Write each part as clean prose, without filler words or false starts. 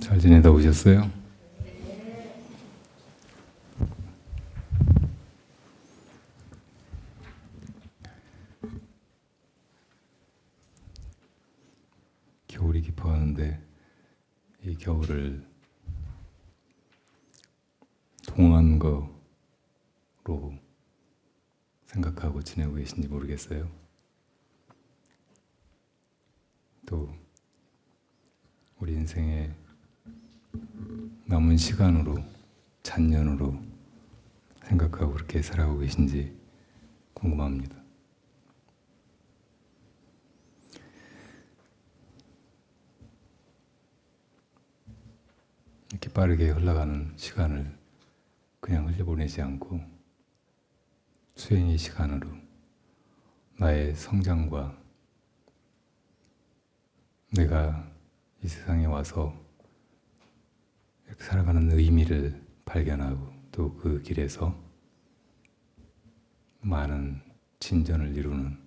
잘 지내다 오셨어요? 겨울이 깊어가는데 이 겨울을 동한 거로 생각하고 지내고 계신지 모르겠어요. 또 우리 인생의 남은 시간으로, 잔년으로 생각하고 그렇게 살아가고 계신지 궁금합니다. 이렇게 빠르게 흘러가는 시간을 그냥 흘려보내지 않고 수행의 시간으로 나의 성장과 내가 이 세상에 와서 이렇게 살아가는 의미를 발견하고 또 그 길에서 많은 진전을 이루는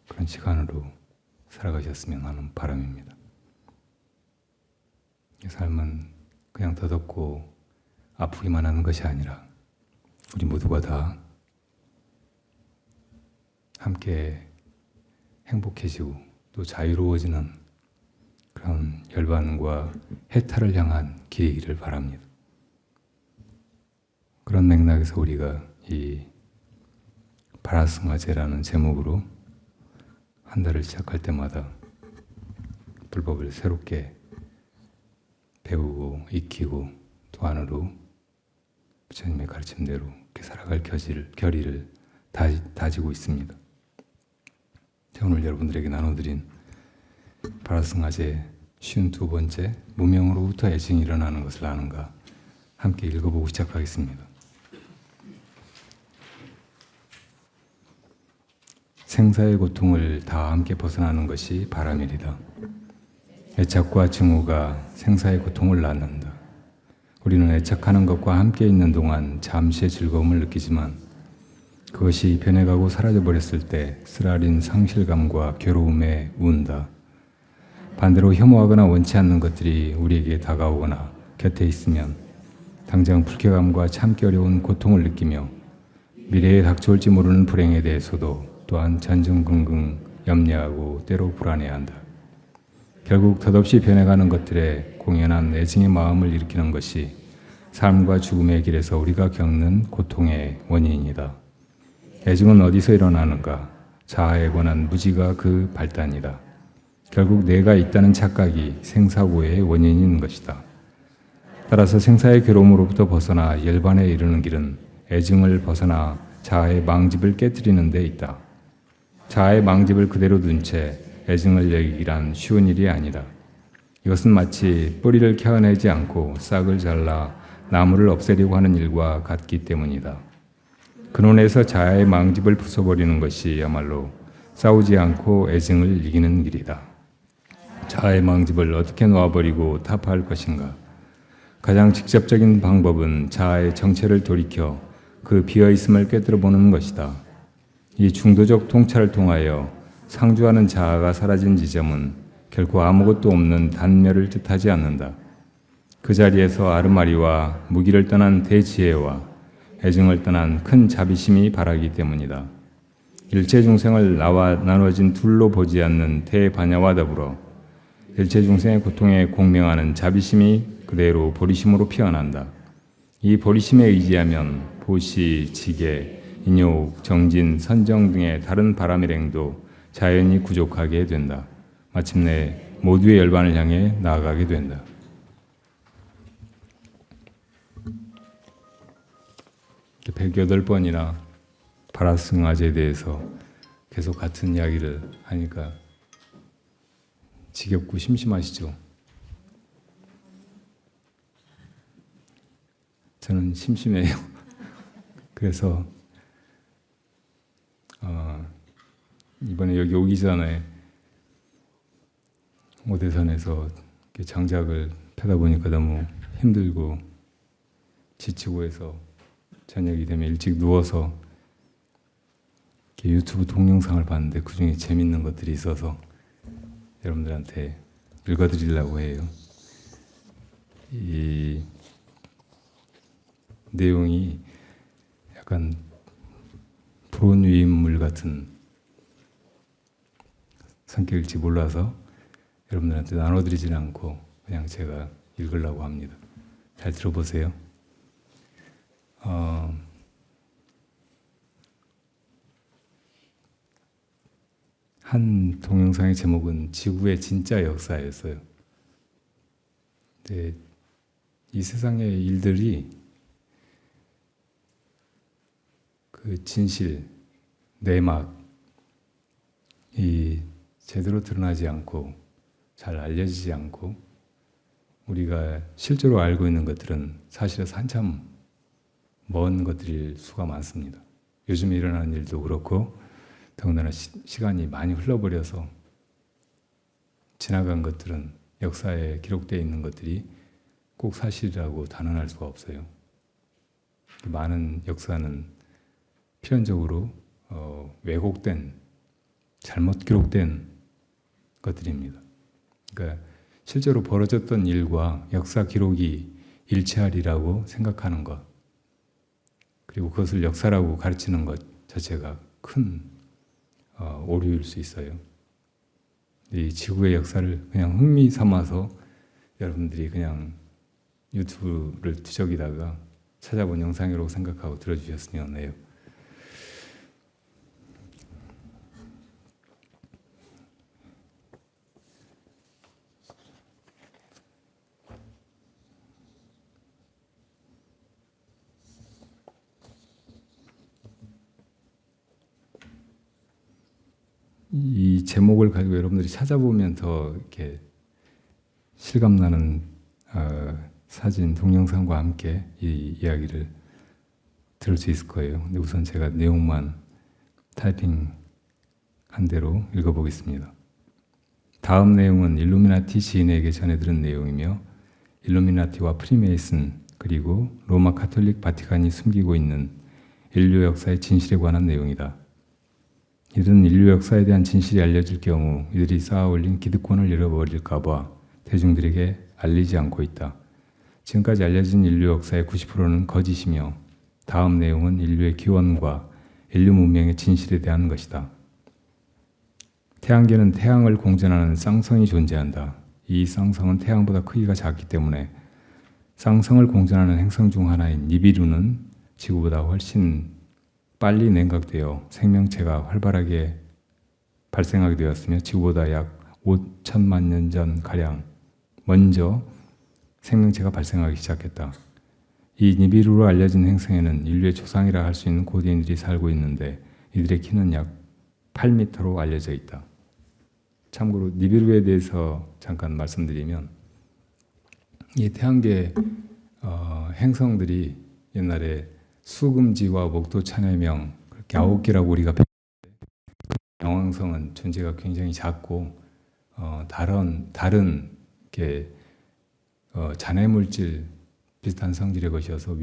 그런 시간으로 살아가셨으면 하는 바람입니다. 이 삶은 그냥 더덥고 아프기만 하는 것이 아니라 우리 모두가 다 함께 행복해지고 또 자유로워지는 그런 열반과 해탈을 향한 길이기를 바랍니다. 그런 맥락에서 우리가 이 바라승화제라는 제목으로 한 달을 시작할 때마다 불법을 새롭게 배우고 익히고 또 안으로 부처님의 가르침대로 이렇게 살아갈 결의를 다지고 있습니다. 오늘 여러분들에게 나눠드린 바라승화제 52번째 무명으로부터 애증이 일어나는 것을 아는가 함께 읽어보고 시작하겠습니다. 생사의 고통을 다 함께 벗어나는 것이 바람이리다. 애착과 증오가 생사의 고통을 낳는다. 우리는 애착하는 것과 함께 있는 동안 잠시의 즐거움을 느끼지만 그것이 변해가고 사라져버렸을 때 쓰라린 상실감과 괴로움에 운다. 반대로 혐오하거나 원치 않는 것들이 우리에게 다가오거나 곁에 있으면 당장 불쾌감과 참기 어려운 고통을 느끼며 미래에 닥쳐올지 모르는 불행에 대해서도 또한 전전긍긍 염려하고 때로 불안해한다. 결국 덧없이 변해가는 것들에 공연한 애증의 마음을 일으키는 것이 삶과 죽음의 길에서 우리가 겪는 고통의 원인이다. 애증은 어디서 일어나는가? 자아에 관한 무지가 그 발단이다. 결국 내가 있다는 착각이 생사고의 원인인 것이다. 따라서 생사의 괴로움으로부터 벗어나 열반에 이르는 길은 애증을 벗어나 자아의 망집을 깨뜨리는 데 있다. 자아의 망집을 그대로 둔 채 애증을 여기기란 쉬운 일이 아니다. 이것은 마치 뿌리를 켜내지 않고 싹을 잘라 나무를 없애려고 하는 일과 같기 때문이다. 근원에서 자아의 망집을 부숴버리는 것이야말로 싸우지 않고 애증을 이기는 길이다. 자아의 망집을 어떻게 놓아버리고 타파할 것인가? 가장 직접적인 방법은 자아의 정체를 돌이켜 그 비어있음을 꿰뚫어보는 것이다. 이 중도적 통찰을 통하여 상주하는 자아가 사라진 지점은 결코 아무것도 없는 단멸을 뜻하지 않는다. 그 자리에서 아르마리와 무기를 떠난 대지혜와 애증을 떠난 큰 자비심이 발하기 때문이다. 일체 중생을 나와 나눠진 둘로 보지 않는 대반야와 더불어 일체 중생의 고통에 공명하는 자비심이 그대로 보리심으로 피어난다. 이 보리심에 의지하면 보시, 지계, 인욕, 정진, 선정 등의 다른 바람일행도 자연히 구족하게 된다. 마침내 모두의 열반을 향해 나아가게 된다. 이 108번이나 바라승화제에 대해서 계속 같은 이야기를 하니까 지겹고 심심하시죠? 저는 심심해요. 그래서 이번에 여기 오기 전에 오대산에서 장작을 펴다 보니까 너무 힘들고 지치고 해서 저녁이 되면 일찍 누워서 유튜브 동영상을 봤는데 그중에 재밌는 것들이 있어서 여러분들한테 읽어드리려고 해요. 이 내용이 약간 불온유인물 같은 성격일지 몰라서 여러분들한테 나눠드리지는 않고 그냥 제가 읽으려고 합니다. 잘 들어보세요. 한 동영상의 제목은 지구의 진짜 역사였어요. 근데 이 세상의 일들이 그 진실, 내막이 제대로 드러나지 않고 잘 알려지지 않고 우리가 실제로 알고 있는 것들은 사실에서 한참 먼 것들일 수가 많습니다. 요즘에 일어나는 일도 그렇고 더군다나 시간이 많이 흘러버려서 지나간 것들은 역사에 기록되어 있는 것들이 꼭 사실이라고 단언할 수가 없어요. 많은 역사는 필연적으로 왜곡된, 잘못 기록된 것들입니다. 그러니까 실제로 벌어졌던 일과 역사 기록이 일치하리라고 생각하는 것, 그리고 그것을 역사라고 가르치는 것 자체가 큰 오류일 수 있어요. 이 지구의 역사를 그냥 흥미 삼아서 여러분들이 그냥 유튜브를 뒤적이다가 찾아본 영상이라고 생각하고 들어주셨으면 해요. 이 제목을 가지고 여러분들이 찾아보면 더 이렇게 실감나는 사진, 동영상과 함께 이 이야기를 들을 수 있을 거예요. 근데 우선 제가 내용만 타이핑한 대로 읽어보겠습니다. 다음 내용은 일루미나티 시인에게 전해들은 내용이며 일루미나티와 프리메이슨 그리고 로마 카톨릭 바티칸이 숨기고 있는 인류 역사의 진실에 관한 내용이다. 이들은 인류 역사에 대한 진실이 알려질 경우 이들이 쌓아올린 기득권을 잃어버릴까 봐 대중들에게 알리지 않고 있다. 지금까지 알려진 인류 역사의 90%는 거짓이며 다음 내용은 인류의 기원과 인류 문명의 진실에 대한 것이다. 태양계는 태양을 공전하는 쌍성이 존재한다. 이 쌍성은 태양보다 크기가 작기 때문에 쌍성을 공전하는 행성 중 하나인 니비루는 지구보다 훨씬 빨리 냉각되어 생명체가 활발하게 발생하게 되었으며 지구보다 약 5천만 년 전 가량 먼저 생명체가 발생하기 시작했다. 이 니비루로 알려진 행성에는 인류의 조상이라 할 수 있는 고대인들이 살고 있는데 이들의 키는 약 8m로 알려져 있다. 참고로 니비루에 대해서 잠깐 말씀드리면 이 태양계 행성들이 옛날에 수금지와 목도 천해명 그렇게 9개라고 우리가 명왕성은 존재가 굉장히 작고 다른 이렇게 잔해 물질 비슷한 성질의 것이어서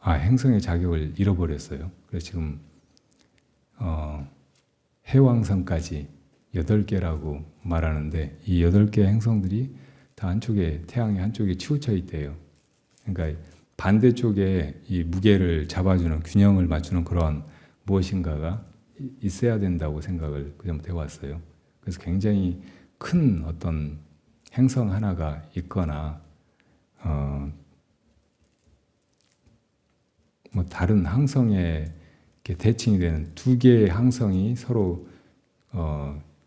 행성의 자격을 잃어버렸어요. 그래서 지금 해왕성까지 8개라고 말하는데 이 8개 행성들이 다 한쪽에 태양의 한쪽에 치우쳐 있대요. 그러니까 반대쪽에 이 무게를 잡아주는 균형을 맞추는 그런 무엇인가가 있어야 된다고 생각을 그전부터 해왔어요. 그래서 굉장히 큰 어떤 행성 하나가 있거나 뭐 다른 항성에 대칭이 되는 2개의 항성이 서로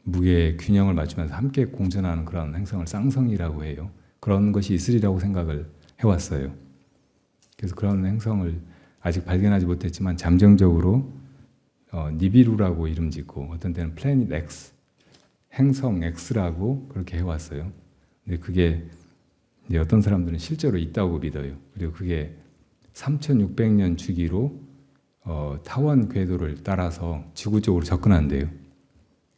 무게 균형을 맞추면서 함께 공전하는 그런 행성을 쌍성이라고 해요. 그런 것이 있으리라고 생각을 해왔어요. 그래서 그런 행성을 아직 발견하지 못했지만 잠정적으로 니비루라고 이름 짓고 어떤 때는 플래닛 X, 행성 X라고 그렇게 해왔어요. 근데 그게 이제 어떤 사람들은 실제로 있다고 믿어요. 그리고 그게 3,600년 주기로 타원 궤도를 따라서 지구 쪽으로 접근한대요.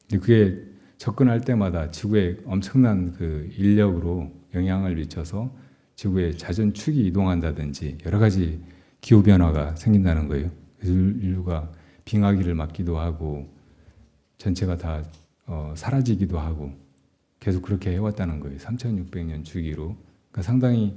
근데 그게 접근할 때마다 지구에 엄청난 그 인력으로 영향을 미쳐서 지구의 자전축이 이동한다든지 여러 가지 기후 변화가 생긴다는 거예요. 그래서 인류가 빙하기를 맞기도 하고 전체가 다 사라지기도 하고 계속 그렇게 해왔다는 거예요. 3600년 주기로. 그러니까 상당히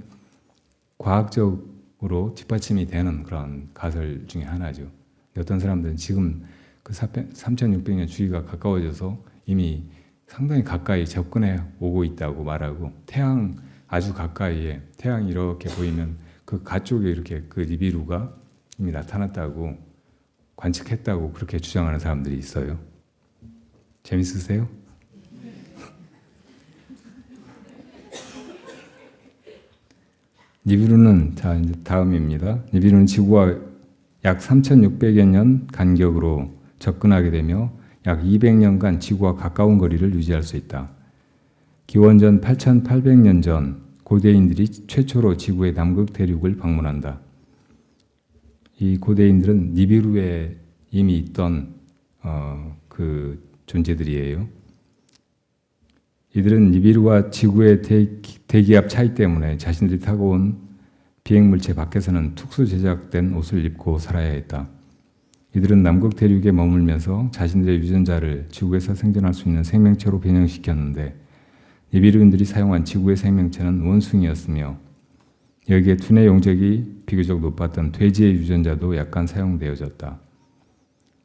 과학적으로 뒷받침이 되는 그런 가설 중에 하나죠. 어떤 사람들은 지금 그 3600년 주기가 가까워져서 이미 상당히 가까이 접근해 오고 있다고 말하고, 태양 아주 가까이에 태양이 이렇게 보이면 그 가쪽에 이렇게 그 니비루가 이미 나타났다고 관측했다고 그렇게 주장하는 사람들이 있어요. 재밌으세요? 니비루는, 자, 이제 다음입니다. 니비루는 지구와 약 3600여 년 간격으로 접근하게 되며 약 200년간 지구와 가까운 거리를 유지할 수 있다. 기원전 8800년 전 고대인들이 최초로 지구의 남극 대륙을 방문한다. 이 고대인들은 니비루에 이미 있던 그 존재들이에요. 이들은 니비루와 지구의 대기압 차이 때문에 자신들이 타고 온 비행물체 밖에서는 특수 제작된 옷을 입고 살아야 했다. 이들은 남극 대륙에 머물면서 자신들의 유전자를 지구에서 생존할 수 있는 생명체로 변형시켰는데, 니비루인들이 사용한 지구의 생명체는 원숭이였으며 여기에 두뇌 용적이 비교적 높았던 돼지의 유전자도 약간 사용되어졌다.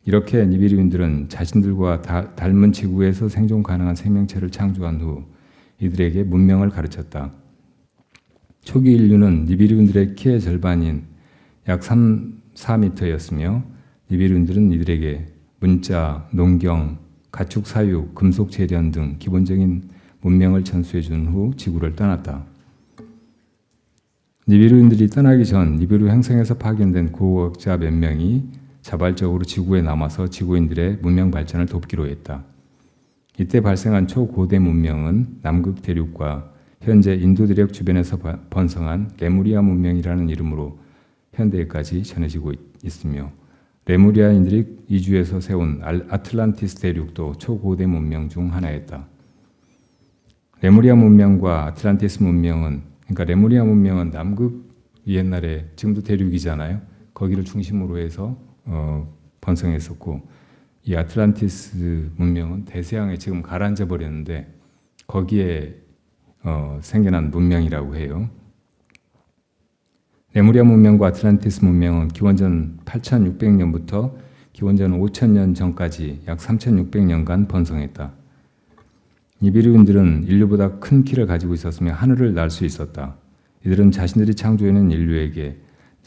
이렇게 니비루인들은 자신들과 닮은 지구에서 생존 가능한 생명체를 창조한 후 이들에게 문명을 가르쳤다. 초기 인류는 니비루인들의 키의 절반인 약 4m였으며 니비루인들은 이들에게 문자, 농경, 가축 사육, 금속 재련 등 기본적인 문명을 전수해 준 후 지구를 떠났다. 니비루인들이 떠나기 전 니비루 행성에서 파견된 고고학자 몇 명이 자발적으로 지구에 남아서 지구인들의 문명 발전을 돕기로 했다. 이때 발생한 초고대 문명은 남극 대륙과 현재 인도 대륙 주변에서 번성한 레무리아 문명이라는 이름으로 현대까지 전해지고 있으며, 레무리아인들이 이주해서 세운 아틀란티스 대륙도 초고대 문명 중 하나였다. 레무리아 문명과 아틀란티스 문명은, 그러니까 레무리아 문명은 남극 옛날에 지금도 대륙이잖아요. 거기를 중심으로 해서 번성했었고, 이 아틀란티스 문명은 대서양에 지금 가라앉아 버렸는데 거기에 생겨난 문명이라고 해요. 레무리아 문명과 아틀란티스 문명은 기원전 8600년부터 기원전 5000년 전까지 약 3600년간 번성했다. 니비루인들은 인류보다 큰 키를 가지고 있었으며 하늘을 날 수 있었다. 이들은 자신들이 창조해낸 인류에게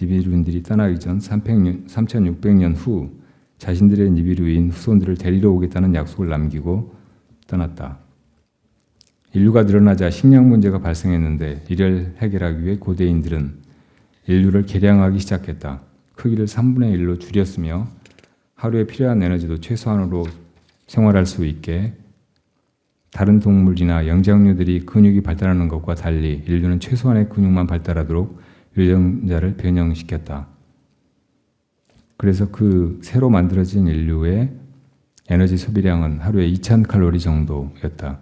니비루인들이 떠나기 전 3600년 후 자신들의 니비루인 후손들을 데리러 오겠다는 약속을 남기고 떠났다. 인류가 늘어나자 식량 문제가 발생했는데 이를 해결하기 위해 고대인들은 인류를 개량하기 시작했다. 크기를 3분의 1로 줄였으며 하루에 필요한 에너지도 최소한으로 생활할 수 있게, 다른 동물이나 영장류들이 근육이 발달하는 것과 달리 인류는 최소한의 근육만 발달하도록 유전자를 변형시켰다. 그래서 그 새로 만들어진 인류의 에너지 소비량은 하루에 2000칼로리 정도였다.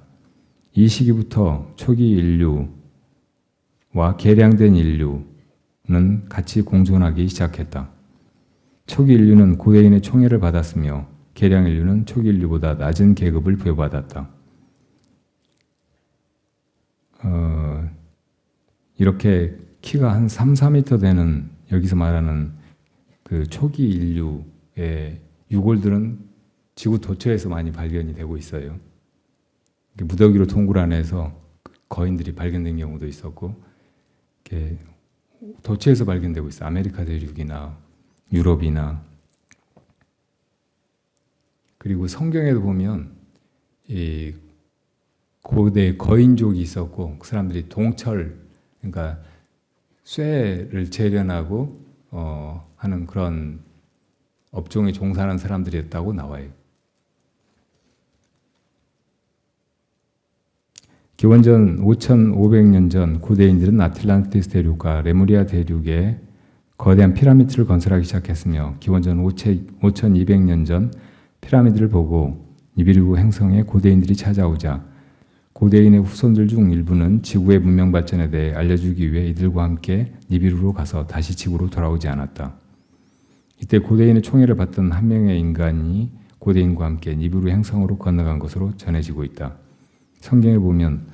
이 시기부터 초기 인류와 개량된 인류는 같이 공존하기 시작했다. 초기 인류는 고대인의 총애를 받았으며 개량 인류는 초기 인류보다 낮은 계급을 부여받았다. 이렇게 키가 한 3, 4m 되는, 여기서 말하는 그 초기 인류의 유골들은 지구 도처에서 많이 발견이 되고 있어요. 무더기로 동굴 안에서 거인들이 발견된 경우도 있었고, 이렇게 도처에서 발견되고 있어요. 아메리카 대륙이나 유럽이나. 그리고 성경에도 보면 이 고대 거인족이 있었고, 그 사람들이 동철, 그러니까 쇠를 재련하고 하는 그런 업종에 종사하는 사람들이었다고 나와요. 기원전 5500년 전 고대인들은 아틀란티스 대륙과 레무리아 대륙에 거대한 피라미드를 건설하기 시작했으며, 기원전 5200년 전 피라미드를 보고 니비루 행성에 고대인들이 찾아오자 고대인의 후손들 중 일부는 지구의 문명 발전에 대해 알려주기 위해 이들과 함께 니비루로 가서 다시 지구로 돌아오지 않았다. 이때 고대인의 총애를 받던 한 명의 인간이 고대인과 함께 니비루 행성으로 건너간 것으로 전해지고 있다. 성경에 보면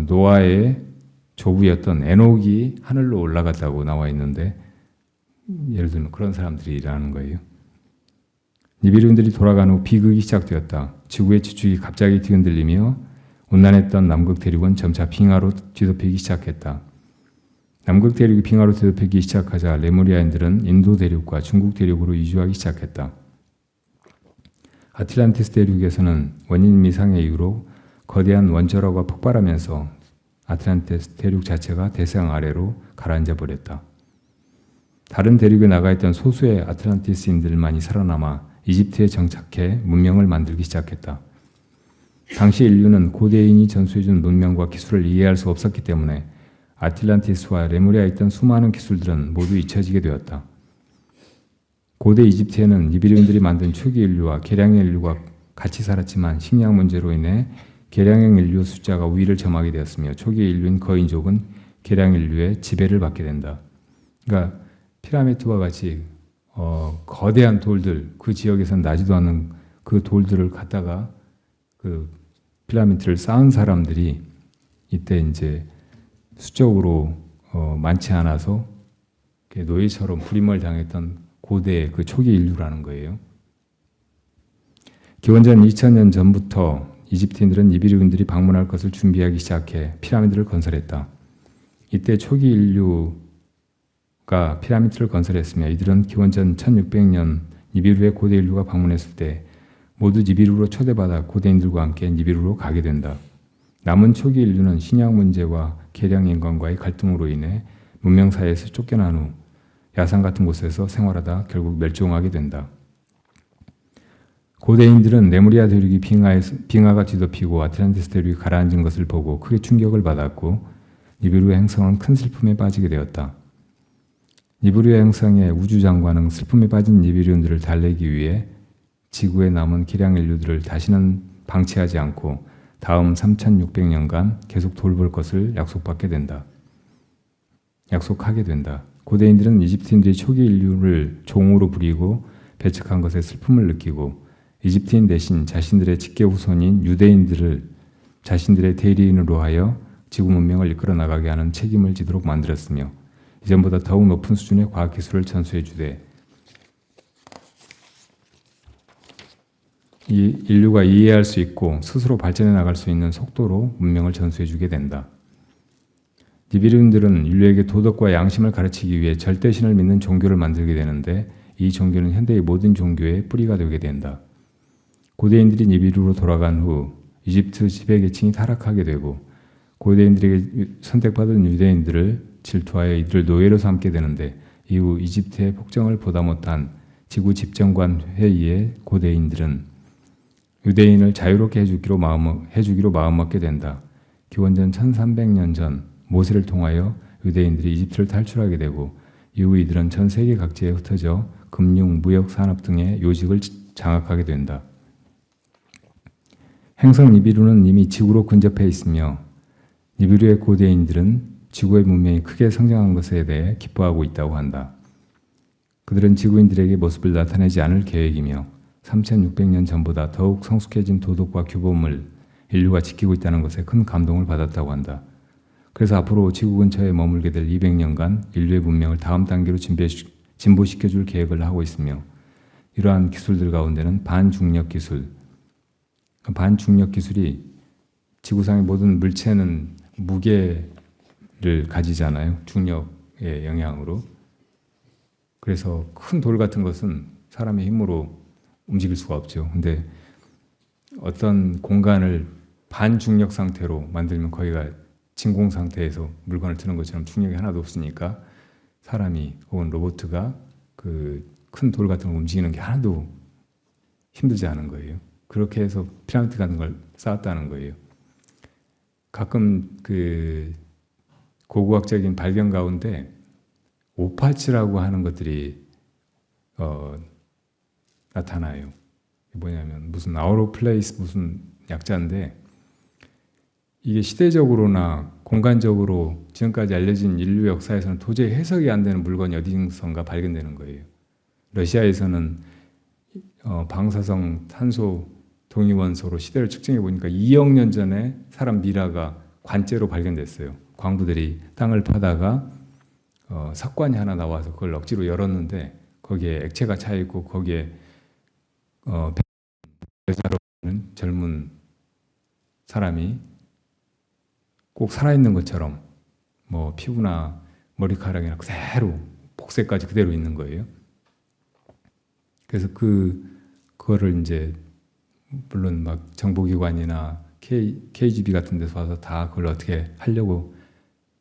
노아의 조부였던 에녹이 하늘로 올라갔다고 나와 있는데 예를 들면 그런 사람들이라는 거예요. 니비루인들이 돌아간 후 비극이 시작되었다. 지구의 지축이 갑자기 뒤흔들리며 온난했던 남극 대륙은 점차 빙하로 뒤덮이기 시작했다. 남극 대륙이 빙하로 뒤덮이기 시작하자 레무리아인들은 인도 대륙과 중국 대륙으로 이주하기 시작했다. 아틀란티스 대륙에서는 원인 미상의 이유로 거대한 원자로가 폭발하면서 아틀란티스 대륙 자체가 대서양 아래로 가라앉아 버렸다. 다른 대륙에 나가 있던 소수의 아틀란티스인들만이 살아남아 이집트에 정착해 문명을 만들기 시작했다. 당시 인류는 고대인이 전수해준 문명과 기술을 이해할 수 없었기 때문에 아틀란티스와 레무리아에 있던 수많은 기술들은 모두 잊혀지게 되었다. 고대 이집트에는 니비루인들이 만든 초기 인류와 계량의 인류가 같이 살았지만 식량 문제로 인해 계량형 인류 숫자가 우위를 점하게 되었으며 초기 인류인 거인족은 계량 인류의 지배를 받게 된다. 그러니까 피라미드와 같이 거대한 돌들, 그 지역에서는 나지도 않는 그 돌들을 갖다가 그 피라미드를 쌓은 사람들이 이때 이제 수적으로 많지 않아서 노예처럼 부림을 당했던 고대의 그 초기 인류라는 거예요. 기원전 2000년 전부터 이집트인들은 니비루인들이 방문할 것을 준비하기 시작해 피라미드를 건설했다. 이때 초기 인류가 피라미드를 건설했으며 이들은 기원전 1600년 니비루의 고대 인류가 방문했을 때 모두 니비루로 초대받아 고대인들과 함께 니비루로 가게 된다. 남은 초기 인류는 신약 문제와 계량 인간과의 갈등으로 인해 문명 사이에서 쫓겨난 후 야산 같은 곳에서 생활하다 결국 멸종하게 된다. 고대인들은 레무리아 대륙이 빙하가 뒤덮이고 아틀란티스 대륙이 가라앉은 것을 보고 크게 충격을 받았고 니비루의 행성은 큰 슬픔에 빠지게 되었다. 니비루의 행성의 우주장관은 슬픔에 빠진 니비루인들을 달래기 위해 지구에 남은 기량 인류들을 다시는 방치하지 않고 다음 3600년간 계속 돌볼 것을 약속하게 된다. 고대인들은 이집트인들이 초기 인류를 종으로 부리고 배척한 것에 슬픔을 느끼고 이집트인 대신 자신들의 직계 후손인 유대인들을 자신들의 대리인으로 하여 지구 문명을 이끌어 나가게 하는 책임을 지도록 만들었으며 이전보다 더욱 높은 수준의 과학기술을 전수해 주되 이 인류가 이해할 수 있고 스스로 발전해 나갈 수 있는 속도로 문명을 전수해 주게 된다. 니비루인들은 인류에게 도덕과 양심을 가르치기 위해 절대신을 믿는 종교를 만들게 되는데 이 종교는 현대의 모든 종교의 뿌리가 되게 된다. 고대인들이 니비루로 돌아간 후 이집트 지배계층이 타락하게 되고 고대인들에게 선택받은 유대인들을 질투하여 이들을 노예로 삼게 되는데 이후 이집트의 폭정을 보다 못한 지구 집정관 회의의 고대인들은 유대인을 자유롭게 해주기로 마음먹게 된다. 기원전 1300년 전 모세를 통하여 유대인들이 이집트를 탈출하게 되고 이후 이들은 전 세계 각지에 흩어져 금융, 무역, 산업 등의 요직을 장악하게 된다. 행성 니비루는 이미 지구로 근접해 있으며 니비루의 고대인들은 지구의 문명이 크게 성장한 것에 대해 기뻐하고 있다고 한다. 그들은 지구인들에게 모습을 나타내지 않을 계획이며 3600년 전보다 더욱 성숙해진 도덕과 규범을 인류가 지키고 있다는 것에 큰 감동을 받았다고 한다. 그래서 앞으로 지구 근처에 머물게 될 200년간 인류의 문명을 다음 단계로 진보시켜줄 계획을 하고 있으며 이러한 기술들 가운데는 반중력 기술이 지구상의 모든 물체는 무게를 가지잖아요. 중력의 영향으로. 그래서 큰 돌 같은 것은 사람의 힘으로 움직일 수가 없죠. 근데 어떤 공간을 반중력 상태로 만들면 거기가 진공 상태에서 물건을 드는 것처럼 중력이 하나도 없으니까 사람이 혹은 로봇가 그 큰 돌 같은 걸 움직이는 게 하나도 힘들지 않은 거예요. 그렇게 해서 피라미드 같은 걸 쌓았다는 거예요. 가끔 그 고고학적인 발견 가운데 오파치라고 하는 것들이 나타나요. 뭐냐면 무슨 아웃 오브 플레이스 무슨 약자인데 이게 시대적으로나 공간적으로 지금까지 알려진 인류 역사에서는 도저히 해석이 안 되는 물건이 어디선가 발견되는 거예요. 러시아에서는 방사성 탄소 종이원소로 시대를 측정해 보니까 2억 년 전에 사람 미라가 관째로 발견됐어요. 광부들이 땅을 파다가 석관이 하나 나와서 그걸 억지로 열었는데 거기에 액체가 차 있고 거기에 여자로 보는 젊은 사람이 꼭 살아있는 것처럼 뭐 피부나 머리카락이나 그대로 복색까지 그대로 있는 거예요. 그래서 그거를 이제 물론 막 정보기관이나 KGB 같은 데서 와서 다 그걸 어떻게 하려고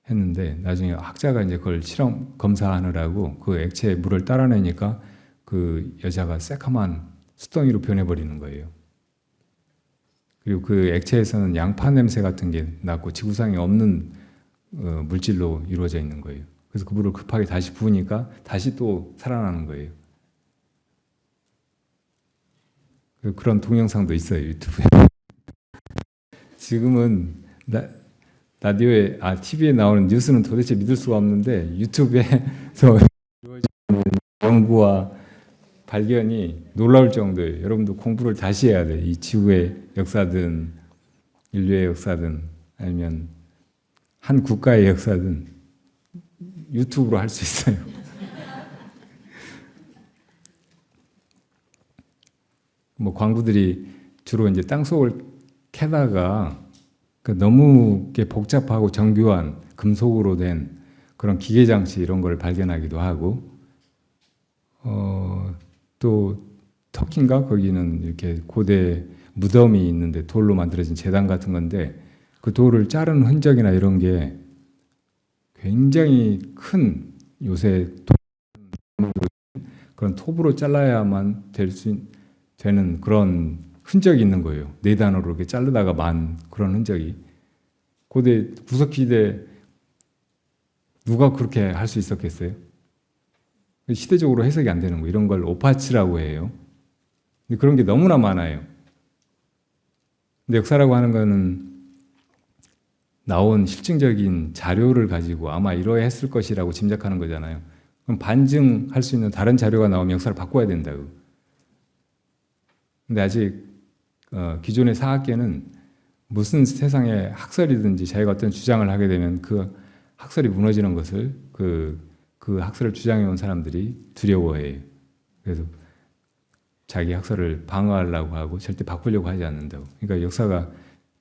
했는데 나중에 학자가 이제 그걸 실험 검사하느라고 그 액체에 물을 따라내니까 그 여자가 새카만 수덩이로 변해버리는 거예요. 그리고 그 액체에서는 양파 냄새 같은 게 났고 지구상에 없는 물질로 이루어져 있는 거예요. 그래서 그 물을 급하게 다시 부으니까 다시 또 살아나는 거예요. 그런 동영상도 있어요, 유튜브에. 지금은 라디오에, TV에 나오는 뉴스는 도대체 믿을 수가 없는데 유튜브에서 이루어지는 연구와 발견이 놀라울 정도예요. 여러분도 공부를 다시 해야 돼요. 이 지구의 역사든 인류의 역사든 아니면 한 국가의 역사든 유튜브로 할 수 있어요. 뭐 광부들이 주로 이제 땅속을 캐다가 너무 복잡하고 정교한 금속으로 된 그런 기계 장치 이런 걸 발견하기도 하고, 또 터키인가 거기는 이렇게 고대 무덤이 있는데 돌로 만들어진 제단 같은 건데 그 돌을 자른 흔적이나 이런 게 굉장히 큰 요새 그런 톱으로 잘라야만 되는 그런 흔적이 있는 거예요. 네 단으로 이렇게 자르다가 만 그런 흔적이. 고대 구석기 시대 누가 그렇게 할 수 있었겠어요? 시대적으로 해석이 안 되는 거. 이런 걸 오파치라고 해요. 근데 그런 게 너무나 많아요. 근데 역사라고 하는 거는 나온 실증적인 자료를 가지고 아마 이러해 했을 것이라고 짐작하는 거잖아요. 그럼 반증할 수 있는 다른 자료가 나오면 역사를 바꿔야 된다고. 근데 아직 기존의 사학계는 무슨 세상의 학설이든지 자기가 어떤 주장을 하게 되면 그 학설이 무너지는 것을 그 학설을 주장해온 사람들이 두려워해요. 그래서 자기 학설을 방어하려고 하고 절대 바꾸려고 하지 않는다고. 그러니까 역사가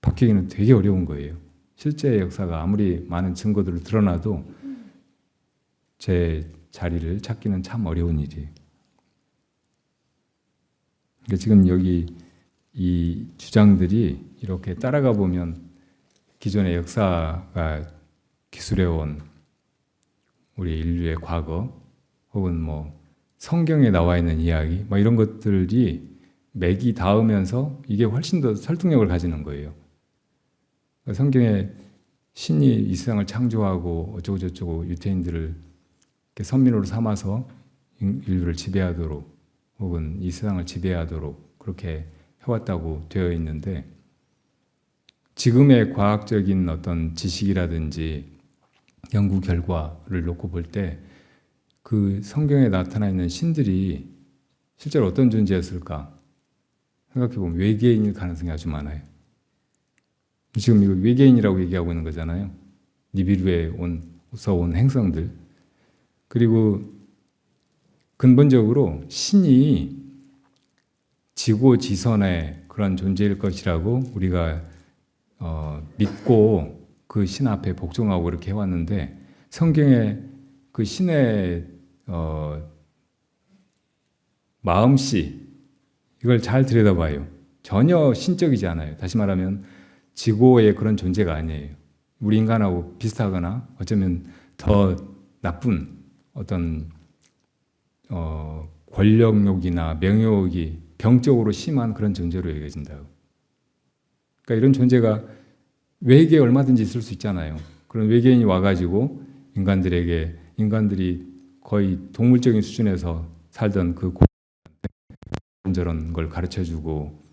바뀌기는 되게 어려운 거예요. 실제 역사가 아무리 많은 증거들을 드러나도 제 자리를 찾기는 참 어려운 일이에요. 그러니까 지금 여기 이 주장들이 이렇게 따라가 보면 기존의 역사가 기술해온 우리 인류의 과거 혹은 뭐 성경에 나와 있는 이야기 뭐 이런 것들이 맥이 닿으면서 이게 훨씬 더 설득력을 가지는 거예요. 성경에 신이 이 세상을 창조하고 어쩌고 저쩌고 유태인들을 선민으로 삼아서 인류를 지배하도록 혹은 이 세상을 지배하도록 그렇게 해왔다고 되어 있는데 지금의 과학적인 어떤 지식이라든지 연구 결과를 놓고 볼 때 그 성경에 나타나 있는 신들이 실제로 어떤 존재였을까 생각해보면 외계인일 가능성이 아주 많아요. 지금 이거 외계인이라고 얘기하고 있는 거잖아요. 니비루에서 온 행성들. 그리고 근본적으로 신이 지고지선의 그런 존재일 것이라고 우리가 믿고 그 신 앞에 복종하고 그렇게 해왔는데 성경에 그 신의 마음씨 이걸 잘 들여다봐요. 전혀 신적이지 않아요. 다시 말하면 지고의 그런 존재가 아니에요. 우리 인간하고 비슷하거나 어쩌면 더 나쁜 어떤 권력욕이나 명예욕이 병적으로 심한 그런 존재로 여겨진다고. 그러니까 이런 존재가 외계에 얼마든지 있을 수 있잖아요. 그런 외계인이 와가지고 인간들이 거의 동물적인 수준에서 살던 그 저런 걸 가르쳐주고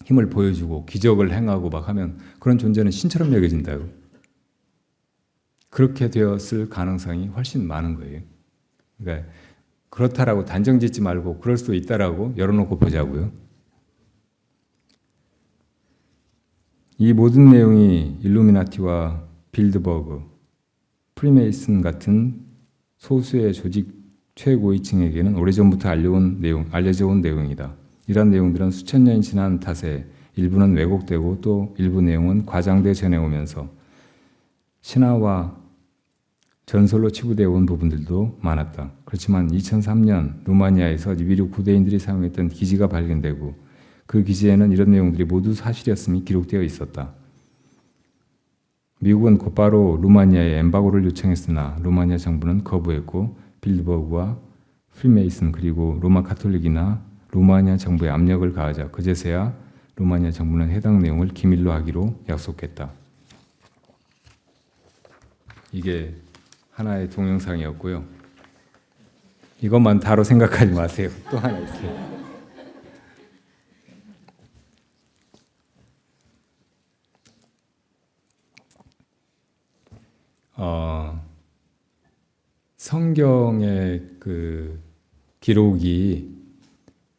힘을 보여주고 기적을 행하고 막 하면 그런 존재는 신처럼 여겨진다고. 그렇게 되었을 가능성이 훨씬 많은 거예요. 그러니까 그렇다라고 단정 짓지 말고 그럴 수도 있다라고 열어놓고 보자고요. 이 모든 내용이 일루미나티와 빌드버그, 프리메이슨 같은 소수의 조직 최고위층에게는 오래전부터 알려져 온 내용이다. 이런 내용들은 수천 년이 지난 탓에 일부는 왜곡되고 또 일부 내용은 과장돼 전해오면서 신화와 전설로 치부되어 온 부분들도 많았다. 그렇지만 2003년 루마니아에서 니비루 구대인들이 사용했던 기지가 발견되고 그 기지에는 이런 내용들이 모두 사실이었음이 기록되어 있었다. 미국은 곧바로 루마니아에 엠바고를 요청했으나 루마니아 정부는 거부했고 빌드버그와 프리메이슨 그리고 로마 카톨릭이나 루마니아 정부에 압력을 가하자 그제서야 루마니아 정부는 해당 내용을 기밀로 하기로 약속했다. 이게 하나의 동영상이었고요. 이것만 다로 생각하지 마세요. 또 하나 있어요. 성경의 그 기록이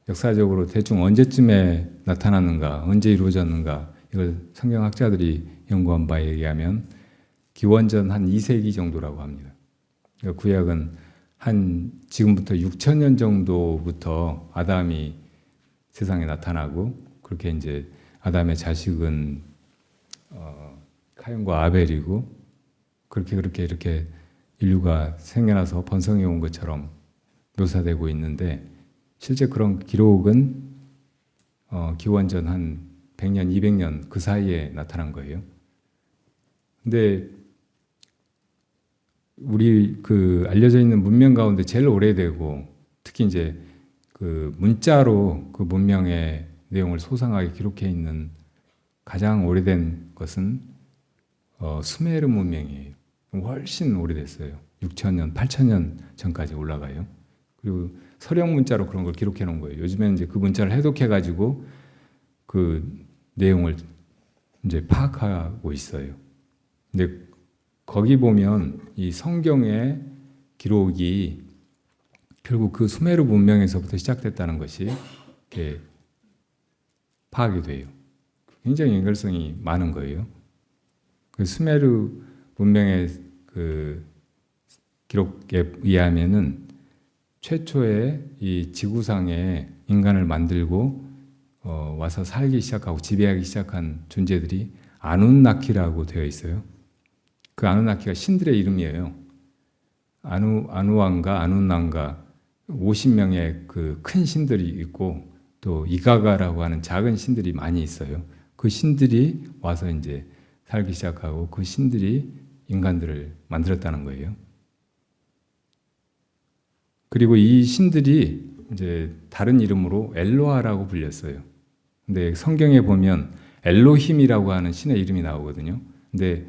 역사적으로 대충 언제쯤에 나타났는가, 언제 이루어졌는가, 이걸 성경학자들이 연구한 바에 의하면 기원전 한 2세기 정도라고 합니다. 그러니까 구약은 한 지금부터 6,000년 정도부터 아담이 세상에 나타나고 그렇게 이제 아담의 자식은 카인과 아벨이고 그렇게 이렇게 인류가 생겨나서 번성해 온 것처럼 묘사되고 있는데 실제 그런 기록은 기원전 한 100년, 200년 그 사이에 나타난 거예요. 근데 우리 그 알려져 있는 문명 가운데 제일 오래되고 특히 이제 그 문자로 그 문명의 내용을 소상하게 기록해 있는 가장 오래된 것은 수메르 문명이에요. 훨씬 오래됐어요. 6,000년, 8,000년 전까지 올라가요. 그리고 서령 문자로 그런 걸 기록해 놓은 거예요. 요즘에는 이제 그 문자를 해독해 가지고 그 내용을 이제 파악하고 있어요. 근데 거기 보면 이 성경의 기록이 결국 그 수메르 문명에서부터 시작됐다는 것이 이렇게 파악이 돼요. 굉장히 연결성이 많은 거예요. 그 수메르 문명의 그 기록에 의하면은 최초의 이 지구상에 인간을 만들고 와서 살기 시작하고 지배하기 시작한 존재들이 아누나키라고 되어 있어요. 그 아누나키가 신들의 이름이에요. 아누왕가, 아누난가 50명의 그 큰 신들이 있고 또 이가가라고 하는 작은 신들이 많이 있어요. 그 신들이 와서 이제 살기 시작하고 그 신들이 인간들을 만들었다는 거예요. 그리고 이 신들이 이제 다른 이름으로 엘로하라고 불렸어요. 근데 성경에 보면 엘로힘이라고 하는 신의 이름이 나오거든요. 근데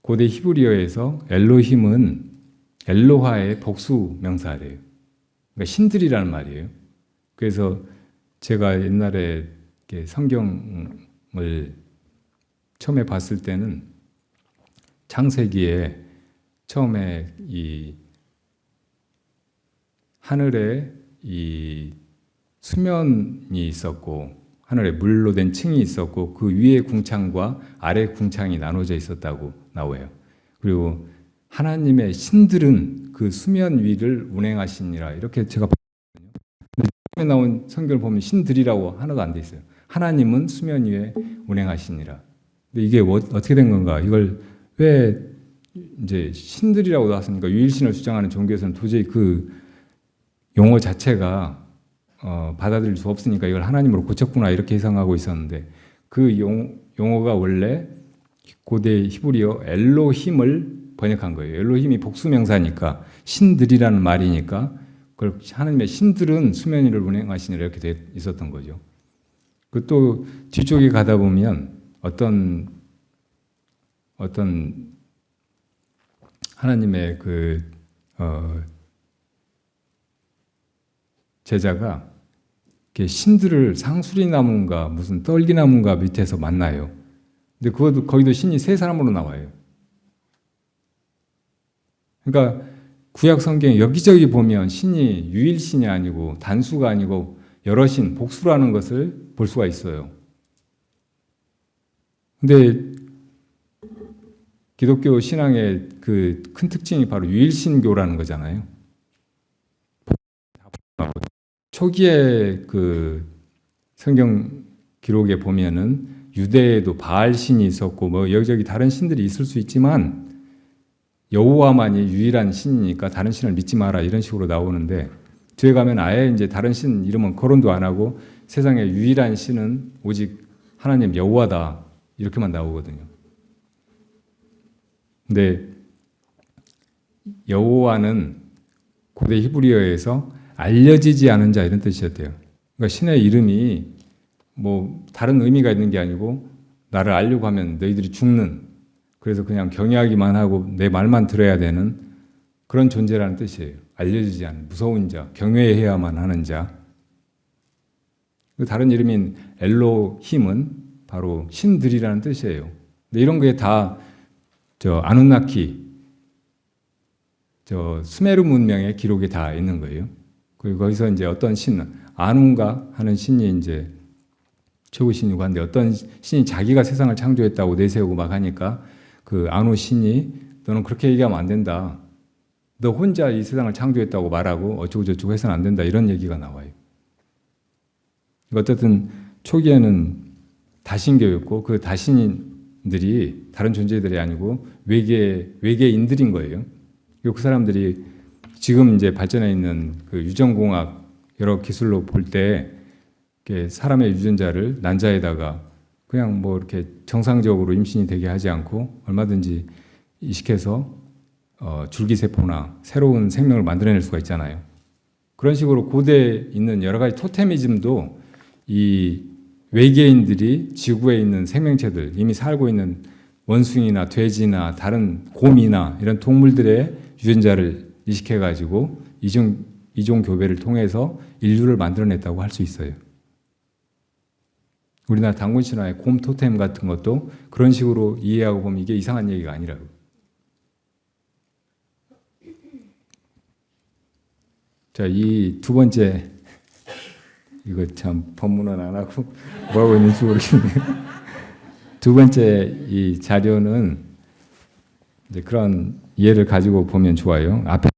고대 히브리어에서 엘로힘은 엘로하의 복수 명사래요. 그러니까 신들이라는 말이에요. 그래서 제가 옛날에 성경을 처음에 봤을 때는 창세기에 처음에 이 하늘에 이 수면이 있었고 하늘에 물로 된 층이 있었고 그 위에 궁창과 아래 궁창이 나눠져 있었다고 나와요. 그리고 하나님의 신들은 그 수면 위를 운행하시니라 이렇게 제가 봤거든요. 처음에 나온 성경을 보면 신들이라고 하나도 안 돼 있어요. 하나님은 수면 위에 운행하시니라. 근데 이게 어떻게 된 건가? 이걸 왜 이제 신들이라고 나왔으니까 유일신을 주장하는 종교에서는 도저히 그 용어 자체가 받아들일 수 없으니까 이걸 하나님으로 고쳤구나 이렇게 해석하고 있었는데 그 용어가 원래 고대 히브리어 엘로힘을 번역한 거예요. 엘로힘이 복수명사니까 신들이라는 말이니까 그걸 하나님의 신들은 수면 위를 운행하시니라 이렇게 돼 있었던 거죠. 그 또 뒤쪽에 가다 보면 어떤 하나님의 그 제자가 신들을 상수리나무인가 무슨 떨기나무인가 밑에서 만나요. 근데 거기도 신이 세 사람으로 나와요. 그러니까 구약 성경 여기저기 보면 신이 유일신이 아니고 단수가 아니고 여러 신, 복수라는 것을 볼 수가 있어요. 근데 기독교 신앙의 그 큰 특징이 바로 유일신교라는 거잖아요. 초기에 그 성경 기록에 보면은 유대에도 바알 신이 있었고 뭐 여기저기 다른 신들이 있을 수 있지만 여호와만이 유일한 신이니까 다른 신을 믿지 마라 이런 식으로 나오는데 뒤에 가면 아예 이제 다른 신 이름은 거론도 안 하고 세상의 유일한 신은 오직 하나님 여호와다 이렇게만 나오거든요. 근데 여호와는 고대 히브리어에서 알려지지 않은 자 이런 뜻이었대요. 그러니까 신의 이름이 뭐 다른 의미가 있는 게 아니고 나를 알려고 하면 너희들이 죽는, 그래서 그냥 경외하기만 하고 내 말만 들어야 되는 그런 존재라는 뜻이에요. 알려지지 않은 무서운 자, 경외해야만 하는 자. 다른 이름인 엘로힘은 바로 신들이라는 뜻이에요. 근데 이런 게 다 아누나키, 수메르 문명의 기록이 다 있는 거예요. 그리고 거기서 이제 어떤 신, 아눈가 하는 신이 이제 최고 신이고 한데 어떤 신이 자기가 세상을 창조했다고 내세우고 막 하니까 그 아누 신이 너는 그렇게 얘기하면 안 된다. 너 혼자 이 세상을 창조했다고 말하고 어쩌고저쩌고 해서는 안 된다. 이런 얘기가 나와요. 어쨌든 초기에는 다신교였고 그 다신들이 다른 존재들이 아니고 외계인들인 거예요. 그리고 그 사람들이 지금 이제 발전해 있는 그 유전공학 여러 기술로 볼 때 사람의 유전자를 난자에다가 그냥 뭐 이렇게 정상적으로 임신이 되게 하지 않고 얼마든지 이식해서 줄기세포나 새로운 생명을 만들어낼 수가 있잖아요. 그런 식으로 고대에 있는 여러 가지 토테미즘도 이 외계인들이 지구에 있는 생명체들, 이미 살고 있는 원숭이나 돼지나 다른 곰이나 이런 동물들의 유전자를 이식해가지고 이종 교배를 통해서 인류를 만들어냈다고 할 수 있어요. 우리나라 단군 신화의 곰 토템 같은 것도 그런 식으로 이해하고 보면 이게 이상한 얘기가 아니라고. 자, 이 두 번째, 이거 참 법문은 안 하고 뭐 하고 있는지 모르겠네요. 두 번째 이 자료는 이제 그런 이해를 가지고 보면 좋아요. 앞에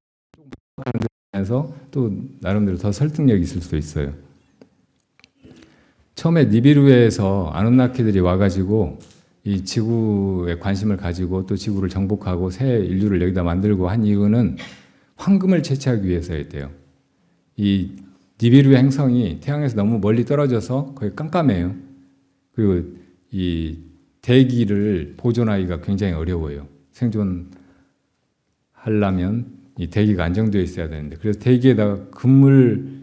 하면서 또 나름대로 더 설득력이 있을 수도 있어요. 처음에 니비루에서 아누나키들이 와가지고 이 지구에 관심을 가지고 또 지구를 정복하고 새 인류를 여기다 만들고 한 이유는 황금을 채취하기 위해서였대요. 이 니비루 행성이 태양에서 너무 멀리 떨어져서 거의 깜깜해요. 그리고 이 대기를 보존하기가 굉장히 어려워요. 생존하려면 이 대기가 안정되어 있어야 되는데, 그래서 대기에다가 금을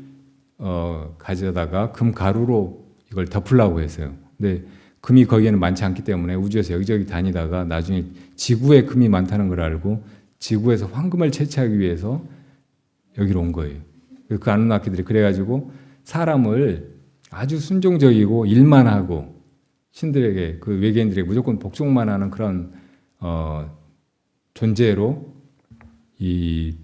가져다가 금 가루로 이걸 덮으려고 했어요. 근데 금이 거기에는 많지 않기 때문에 우주에서 여기저기 다니다가 나중에 지구에 금이 많다는 걸 알고 지구에서 황금을 채취하기 위해서 여기로 온 거예요. 그 아누나키들이 그래가지고 사람을 아주 순종적이고 일만 하고 신들에게, 그 외계인들에게 무조건 복종만 하는 그런 존재로 이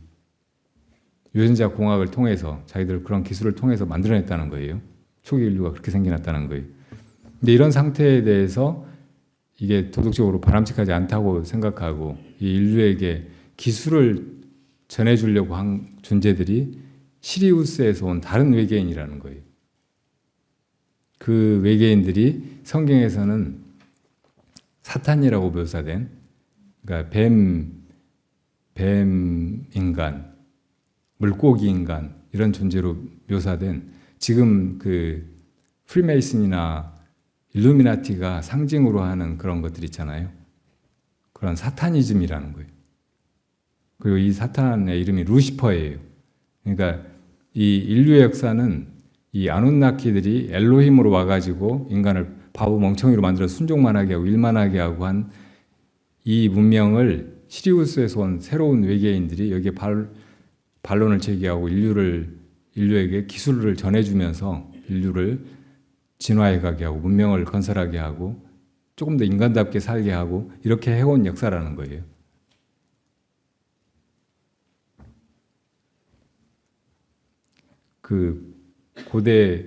유전자 공학을 통해서 자기들 그런 기술을 통해서 만들어냈다는 거예요. 초기 인류가 그렇게 생겨났다는 거예요. 근데 이런 상태에 대해서 이게 도덕적으로 바람직하지 않다고 생각하고 이 인류에게 기술을 전해주려고 한 존재들이 시리우스에서 온 다른 외계인이라는 거예요. 그 외계인들이 성경에서는 사탄이라고 묘사된, 그러니까 뱀 인간, 물고기 인간 이런 존재로 묘사된, 지금 그 프리메이슨이나 일루미나티가 상징으로 하는 그런 것들 있잖아요. 그런 사타니즘이라는 거예요. 그리고 이 사탄의 이름이 루시퍼예요. 그러니까 이 인류의 역사는 이 아누나키들이 엘로힘으로 와가지고 인간을 바보 멍청이로 만들어 순종만 하게 하고 일만 하게 하고 한 이 문명을 시리우스에서 온 새로운 외계인들이 여기에 반론을 제기하고 인류에게 기술을 전해주면서 인류를 진화해가게 하고 문명을 건설하게 하고 조금 더 인간답게 살게 하고 이렇게 해온 역사라는 거예요. 그 고대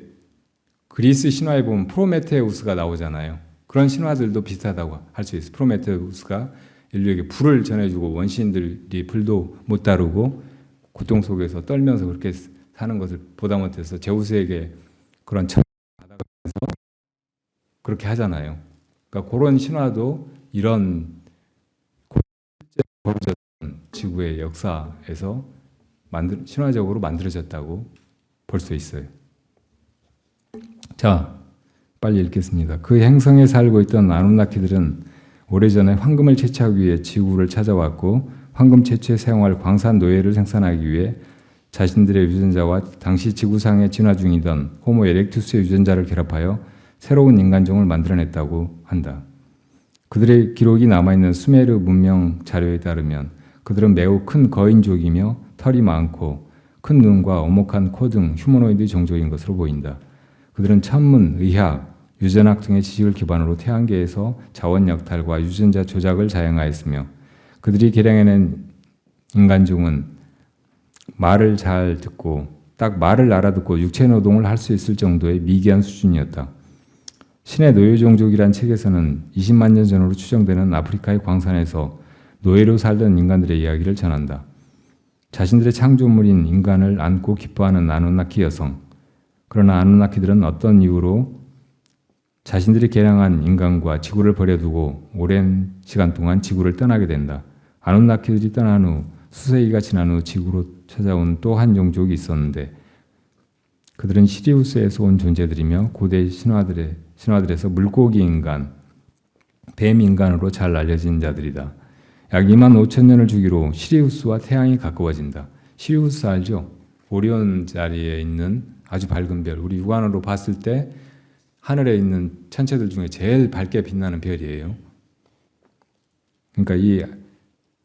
그리스 신화에 보면 프로메테우스가 나오잖아요. 그런 신화들도 비슷하다고 할 수 있어요. 프로메테우스가 인류에게 불을 전해주고 원시인들이 불도 못 다루고 고통 속에서 떨면서 그렇게 사는 것을 보다 못해서 제우스에게 그런 천을 받아가면서 그렇게 하잖아요. 그러니까 그런 신화도 이런 실제 벌어졌던 지구의 역사에서 신화적으로 만들어졌다고 볼 수 있어요. 자, 빨리 읽겠습니다. 그 행성에 살고 있던 아누나키들은 오래전에 황금을 채취하기 위해 지구를 찾아왔고 황금 채취에 사용할 광산 노예를 생산하기 위해 자신들의 유전자와 당시 지구상에 진화 중이던 호모 에렉투스의 유전자를 결합하여 새로운 인간종을 만들어냈다고 한다. 그들의 기록이 남아있는 수메르 문명 자료에 따르면 그들은 매우 큰 거인족이며 털이 많고 큰 눈과 오목한 코 등 휴머노이드 종족인 것으로 보인다. 그들은 천문, 의학, 유전학 등의 지식을 기반으로 태양계에서 자원 약탈과 유전자 조작을 자행하였으며 그들이 개량해낸 인간종은 말을 잘 듣고 딱 말을 알아듣고 육체 노동을 할 수 있을 정도의 미개한 수준이었다. 신의 노예종족이란 책에서는 20만 년 전으로 추정되는 아프리카의 광산에서 노예로 살던 인간들의 이야기를 전한다. 자신들의 창조물인 인간을 안고 기뻐하는 아누나키 여성. 그러나 아누나키들은 어떤 이유로 자신들이 개량한 인간과 지구를 버려두고 오랜 시간 동안 지구를 떠나게 된다. 아누나키들이 떠난 후 수세기가 지난 후 지구로 찾아온 또 한 종족이 있었는데 그들은 시리우스에서 온 존재들이며 고대 신화들에서 물고기 인간, 뱀 인간으로 잘 알려진 자들이다. 약 2만 5천 년을 주기로 시리우스와 태양이 가까워진다. 시리우스 알죠? 오리온 자리에 있는 아주 밝은 별, 우리 육안으로 봤을 때 하늘에 있는 천체들 중에 제일 밝게 빛나는 별이에요. 그러니까 이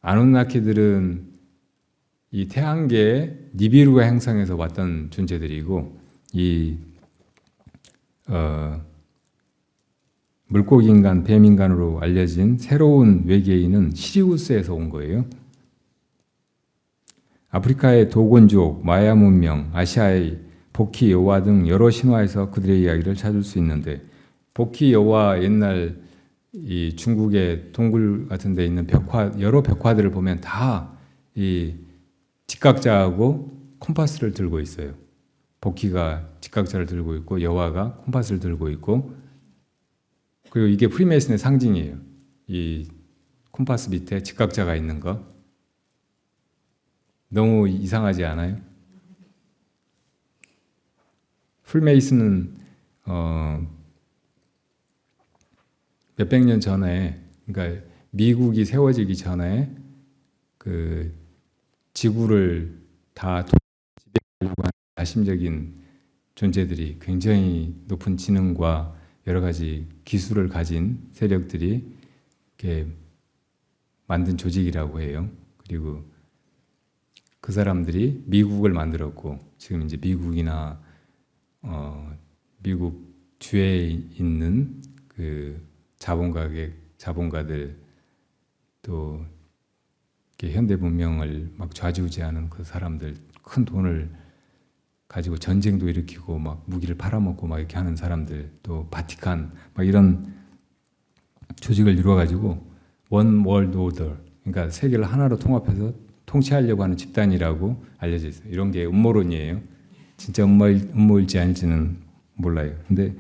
아누나키들은 이 태양계의 니비루가 행성에서 왔던 존재들이고 이 물고기 인간, 뱀 인간으로 알려진 새로운 외계인은 시리우스에서 온 거예요. 아프리카의 도곤족, 마야 문명, 아시아의 복희 여호와 등 여러 신화에서 그들의 이야기를 찾을 수 있는데 복희 여호와 옛날 이 중국의 동굴 같은 데 있는 여러 벽화들을 보면 다 이 직각자하고 콤파스를 들고 있어요. 복희가 직각자를 들고 있고 여호와가 콤파스를 들고 있고 그리고 이게 프리메이슨의 상징이에요. 이 콤파스 밑에 직각자가 있는 거. 너무 이상하지 않아요? 프리메이슨은 몇백 년 전에, 그러니까 미국이 세워지기 전에 그 지구를 다 지배하려고 하는 야심적인 존재들이 굉장히 높은 지능과 여러 가지 기술을 가진 세력들이 이렇게 만든 조직이라고 해요. 그리고 그 사람들이 미국을 만들었고 지금 이제 미국이나 미국 주에 있는 그 자본가들 또 현대 문명을 막 좌지우지하는 그 사람들, 큰 돈을 가지고 전쟁도 일으키고 막 무기를 팔아먹고 막 이렇게 하는 사람들, 또 바티칸 막 이런 조직을 이루어가지고 원 월드 오더, 그러니까 세계를 하나로 통합해서 통치하려고 하는 집단이라고 알려져 있어요. 이런 게 음모론이에요. 진짜 음모일지 아닐지는 몰라요. 근데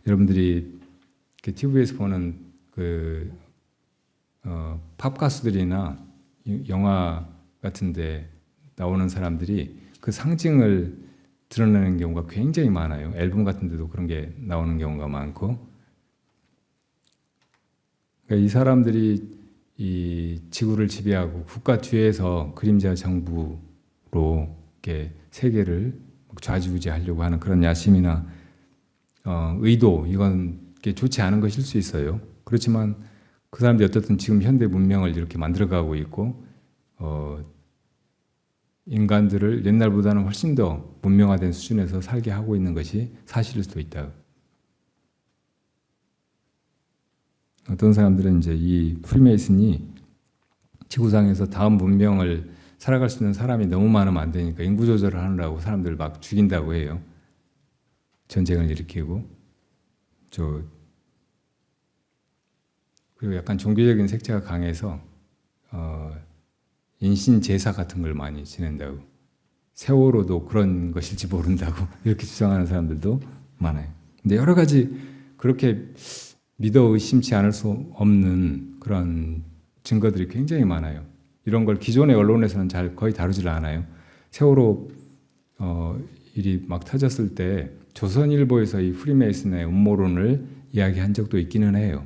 여러분들이 TV에서 보는 그 팝 가수들이나 영화 같은데 나오는 사람들이 그 상징을 드러내는 경우가 굉장히 많아요. 앨범 같은 데도 그런 게 나오는 경우가 많고, 그러니까 이 사람들이 이 지구를 지배하고 국가 뒤에서 그림자 정부로 이렇게 세계를 좌지우지하려고 하는 그런 야심이나 의도, 이건 좋지 않은 것일 수 있어요. 그렇지만 그 사람들이 어떻든 지금 현대 문명을 이렇게 만들어가고 있고 인간들을 옛날보다는 훨씬 더 문명화된 수준에서 살게 하고 있는 것이 사실일 수도 있다. 어떤 사람들은 이제 이 프리메이슨이 지구상에서 다음 문명을 살아갈 수 있는 사람이 너무 많으면 안 되니까 인구 조절을 하느라고 사람들을 막 죽인다고 해요. 전쟁을 일으키고 그리고 약간 종교적인 색채가 강해서 인신 제사 같은 걸 많이 지낸다고. 세월호도 그런 것일지 모른다고 이렇게 주장하는 사람들도 많아요. 근데 여러 가지 그렇게 믿어 의심치 않을 수 없는 그런 증거들이 굉장히 많아요. 이런 걸 기존의 언론에서는 잘 거의 다루질 않아요. 세월호 일이 막 터졌을 때 조선일보에서 이 프리메이슨의 음모론을 이야기한 적도 있기는 해요.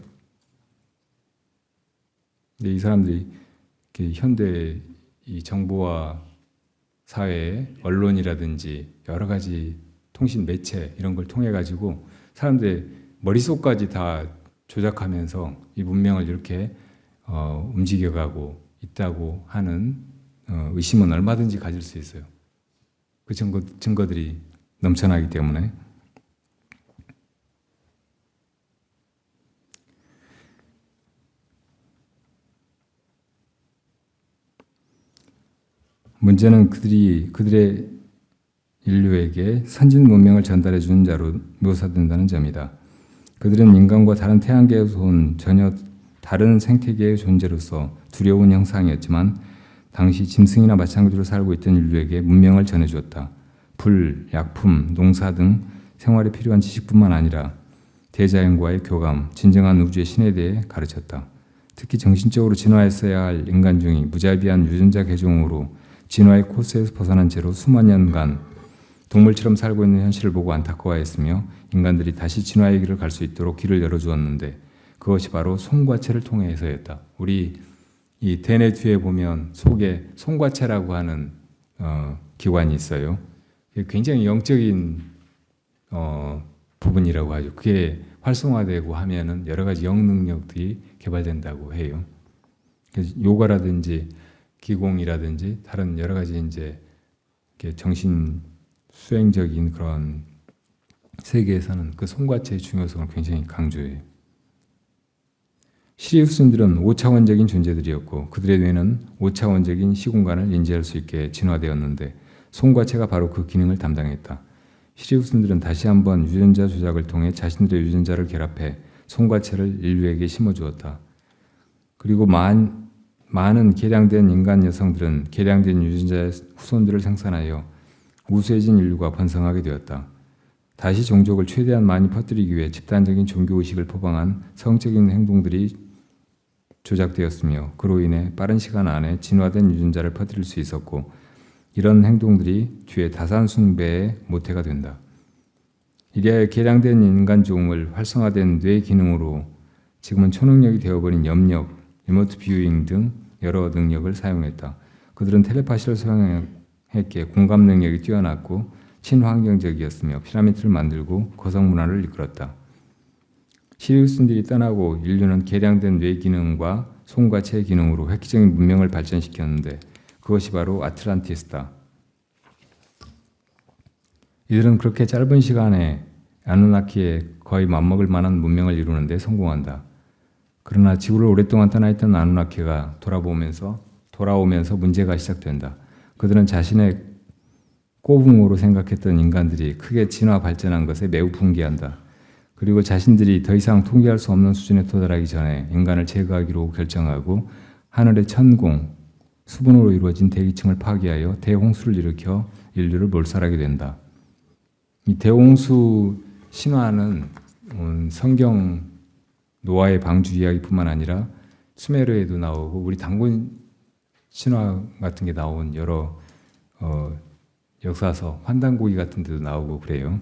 근데 이 사람들이 현대 이 정보와 사회, 언론이라든지 여러 가지 통신 매체 이런 걸 통해 가지고 사람들의 머릿속까지 다 조작하면서 이 문명을 이렇게 움직여가고 있다고 하는 의심은 얼마든지 가질 수 있어요. 그 증거들이 넘쳐나기 때문에. 문제는 그들의 인류에게 선진 문명을 전달해 주는 자로 묘사된다는 점이다. 그들은 인간과 다른 태양계에서 온 전혀 다른 생태계의 존재로서 두려운 형상이었지만 당시 짐승이나 마찬가지로 살고 있던 인류에게 문명을 전해주었다. 불, 약품, 농사 등 생활에 필요한 지식뿐만 아니라 대자연과의 교감, 진정한 우주의 신에 대해 가르쳤다. 특히 정신적으로 진화했어야 할 인간 중이 무자비한 유전자 개종으로 진화의 코스에서 벗어난 채로 수만 년간 동물처럼 살고 있는 현실을 보고 안타까워했으며 인간들이 다시 진화의 길을 갈 수 있도록 길을 열어주었는데 그것이 바로 손과체를 통해서였다. 우리 이 대뇌 뒤에 보면 속에 손과체라고 하는 기관이 있어요. 굉장히 영적인 부분이라고 하죠. 그게 활성화되고 하면은 여러 가지 영 능력들이 개발된다고 해요. 그래서 요가라든지 기공이라든지 다른 여러 가지 이제 정신 수행적인 그런 세계에서는 그 손과체의 중요성을 굉장히 강조해요. 시리우스인들은 5차원적인 존재들이었고 그들의 뇌는 5차원적인 시공간을 인지할 수 있게 진화되었는데 손과체가 바로 그 기능을 담당했다. 시리우스인들은 다시 한번 유전자 조작을 통해 자신들의 유전자를 결합해 손과체를 인류에게 심어주었다. 그리고 많은 개량된 인간 여성들은 개량된 유전자의 후손들을 생산하여 우수해진 인류가 번성하게 되었다. 다시 종족을 최대한 많이 퍼뜨리기 위해 집단적인 종교의식을 포방한 성적인 행동들이 조작되었으며 그로 인해 빠른 시간 안에 진화된 유전자를 퍼뜨릴 수 있었고 이런 행동들이 뒤에 다산 숭배의 모태가 된다. 이리하여 개량된 인간종을 활성화된 뇌 기능으로 지금은 초능력이 되어버린 염력, 리모트 뷰잉 등 여러 능력을 사용했다. 그들은 텔레파시를 사용했기에 공감 능력이 뛰어났고 친환경적이었으며 피라미드를 만들고 거성 문화를 이끌었다. 시리우스인들이 떠나고 인류는 개량된 뇌 기능과 손과 체 기능으로 획기적인 문명을 발전시켰는데 그것이 바로 아틀란티스다. 이들은 그렇게 짧은 시간에 아누나키에 거의 맞먹을 만한 문명을 이루는데 성공한다. 그러나 지구를 오랫동안 떠나있던 아누나키가 돌아오면서 문제가 시작된다. 그들은 자신의 꼬붕으로 생각했던 인간들이 크게 진화 발전한 것에 매우 분개한다. 그리고 자신들이 더 이상 통제할 수 없는 수준에 도달하기 전에 인간을 제거하기로 결정하고 하늘의 천공, 수분으로 이루어진 대기층을 파괴하여 대홍수를 일으켜 인류를 몰살하게 된다. 이 대홍수 신화는 성경 노아의 방주 이야기뿐만 아니라 수메르에도 나오고 우리 단군 신화 같은 게 나온 여러 역사서, 환단고기 같은 데도 나오고 그래요.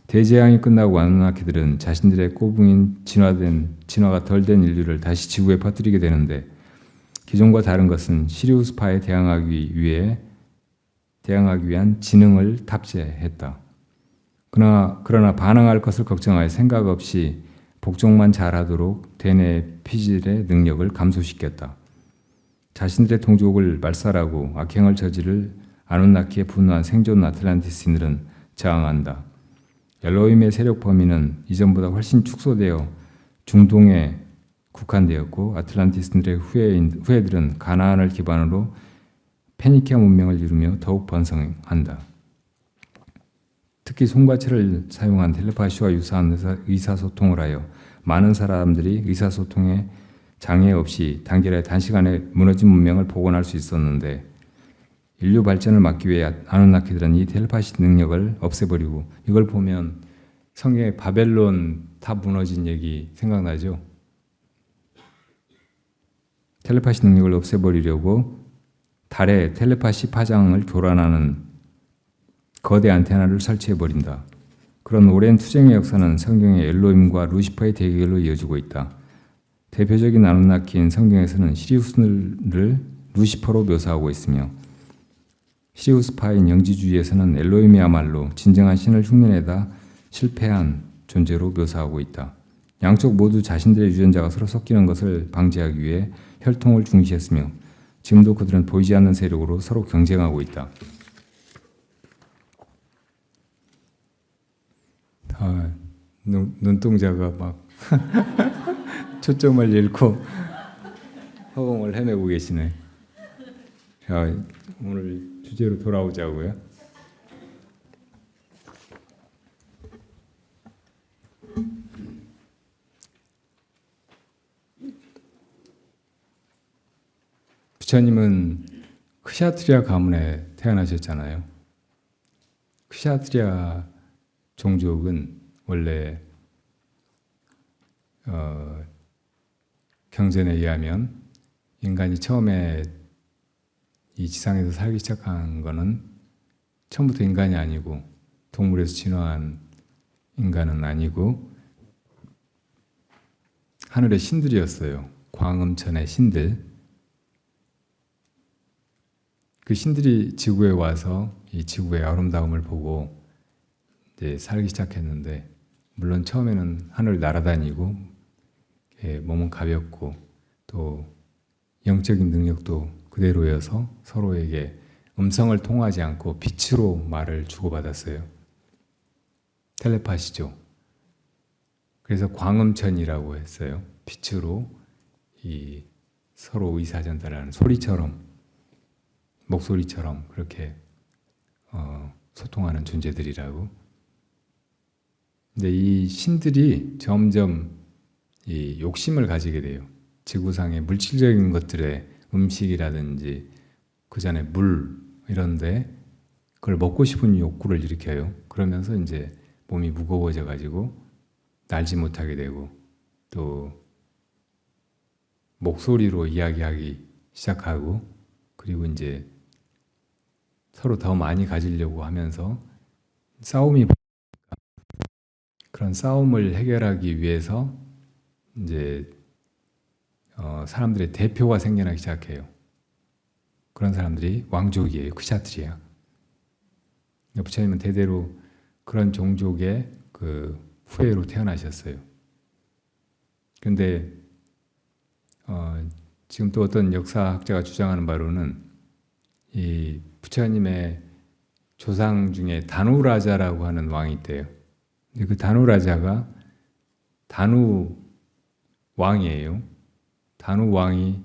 대재앙이 끝나고 아누나키들은 자신들의 꼬붕인 진화가 덜 된 인류를 다시 지구에 퍼뜨리게 되는데 기존과 다른 것은 시리우스파에 대항하기 위한 지능을 탑재했다. 그러나 반항할 것을 걱정하여 생각 없이 복종만 잘하도록 대뇌 피질의 능력을 감소시켰다. 자신들의 동족을 말살하고 악행을 저지를 아누나키에 분노한 생존 아틀란티스인들은 저항한다. 엘로힘의 세력 범위는 이전보다 훨씬 축소되어 중동에 국한되었고 아틀란티스인들의 후예들은 가나안을 기반으로 페니키아 문명을 이루며 더욱 번성한다. 특히 손과체를 사용한 텔레파시와 유사한 의사소통을 하여 많은 사람들이 의사소통에 장애 없이 단시간에 무너진 문명을 복원할 수 있었는데 인류 발전을 막기 위해 아누나키들은 이 텔레파시 능력을 없애버리고 이걸 보면 성경의 바벨론 탑 무너진 얘기 생각나죠? 텔레파시 능력을 없애버리려고 달에 텔레파시 파장을 교란하는 거대 안테나를 설치해버린다. 그런 오랜 투쟁의 역사는 성경의 엘로힘과 루시퍼의 대결로 이어지고 있다. 대표적인 아누나키인 성경에서는 시리우스를 루시퍼로 묘사하고 있으며 시리우스파인 영지주의에서는 엘로힘이야말로 진정한 신을 흉내내다 실패한 존재로 묘사하고 있다. 양쪽 모두 자신들의 유전자가 서로 섞이는 것을 방지하기 위해 혈통을 중시했으며 지금도 그들은 보이지 않는 세력으로 서로 경쟁하고 있다. 눈동자가 막 초점을 잃고 허공을 헤매고 계시네. 자, 오늘 주제로 돌아오자고요. 부처님은 크샤트리아 가문에 태어나셨잖아요. 크샤트리아 종족은 원래 경전에 의하면 인간이 처음에 이 지상에서 살기 시작한 거는 처음부터 인간이 아니고 동물에서 진화한 인간은 아니고 하늘의 신들이었어요. 광음천의 신들. 그 신들이 지구에 와서 이 지구의 아름다움을 보고 이제 살기 시작했는데, 물론 처음에는 하늘 날아다니고 몸은 가볍고 또 영적인 능력도 그대로여서 서로에게 음성을 통하지 않고 빛으로 말을 주고받았어요. 텔레파시죠. 그래서 광음천이라고 했어요. 빛으로 이 서로 의사전달하는 소리처럼, 목소리처럼 그렇게 소통하는 존재들이라고. 근데 이 신들이 점점 이 욕심을 가지게 돼요. 지구상의 물질적인 것들의 음식이라든지 그 전에 물 이런데 그걸 먹고 싶은 욕구를 일으켜요. 그러면서 이제 몸이 무거워져 가지고 날지 못하게 되고 또 목소리로 이야기하기 시작하고, 그리고 이제 서로 더 많이 가지려고 하면서 싸움이, 그런 싸움을 해결하기 위해서 이제 사람들의 대표가 생겨나기 시작해요. 그런 사람들이 왕족이에요. 크샤트리아. 부처님은 대대로 그런 종족의 그 후예로 태어나셨어요. 그런데 지금 또 어떤 역사학자가 주장하는 바로는 이 부처님의 조상 중에 다누라자라고 하는 왕이 있대요. 근데 그 다누라자가 다누 왕이에요. 다누 왕이,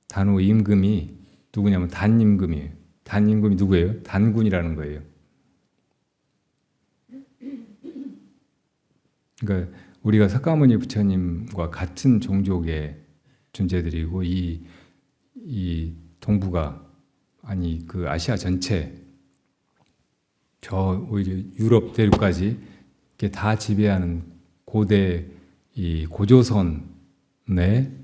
다누 임금이 누구냐면 단임금이에요. 단임금이 누구예요? 단군이라는 거예요. 그러니까 우리가 석가모니 부처님과 같은 종족의 존재들이고, 이 동북아, 아니 그 아시아 전체, 저 오히려 유럽 대륙까지 이렇게 다 지배하는 고대 이 고조선의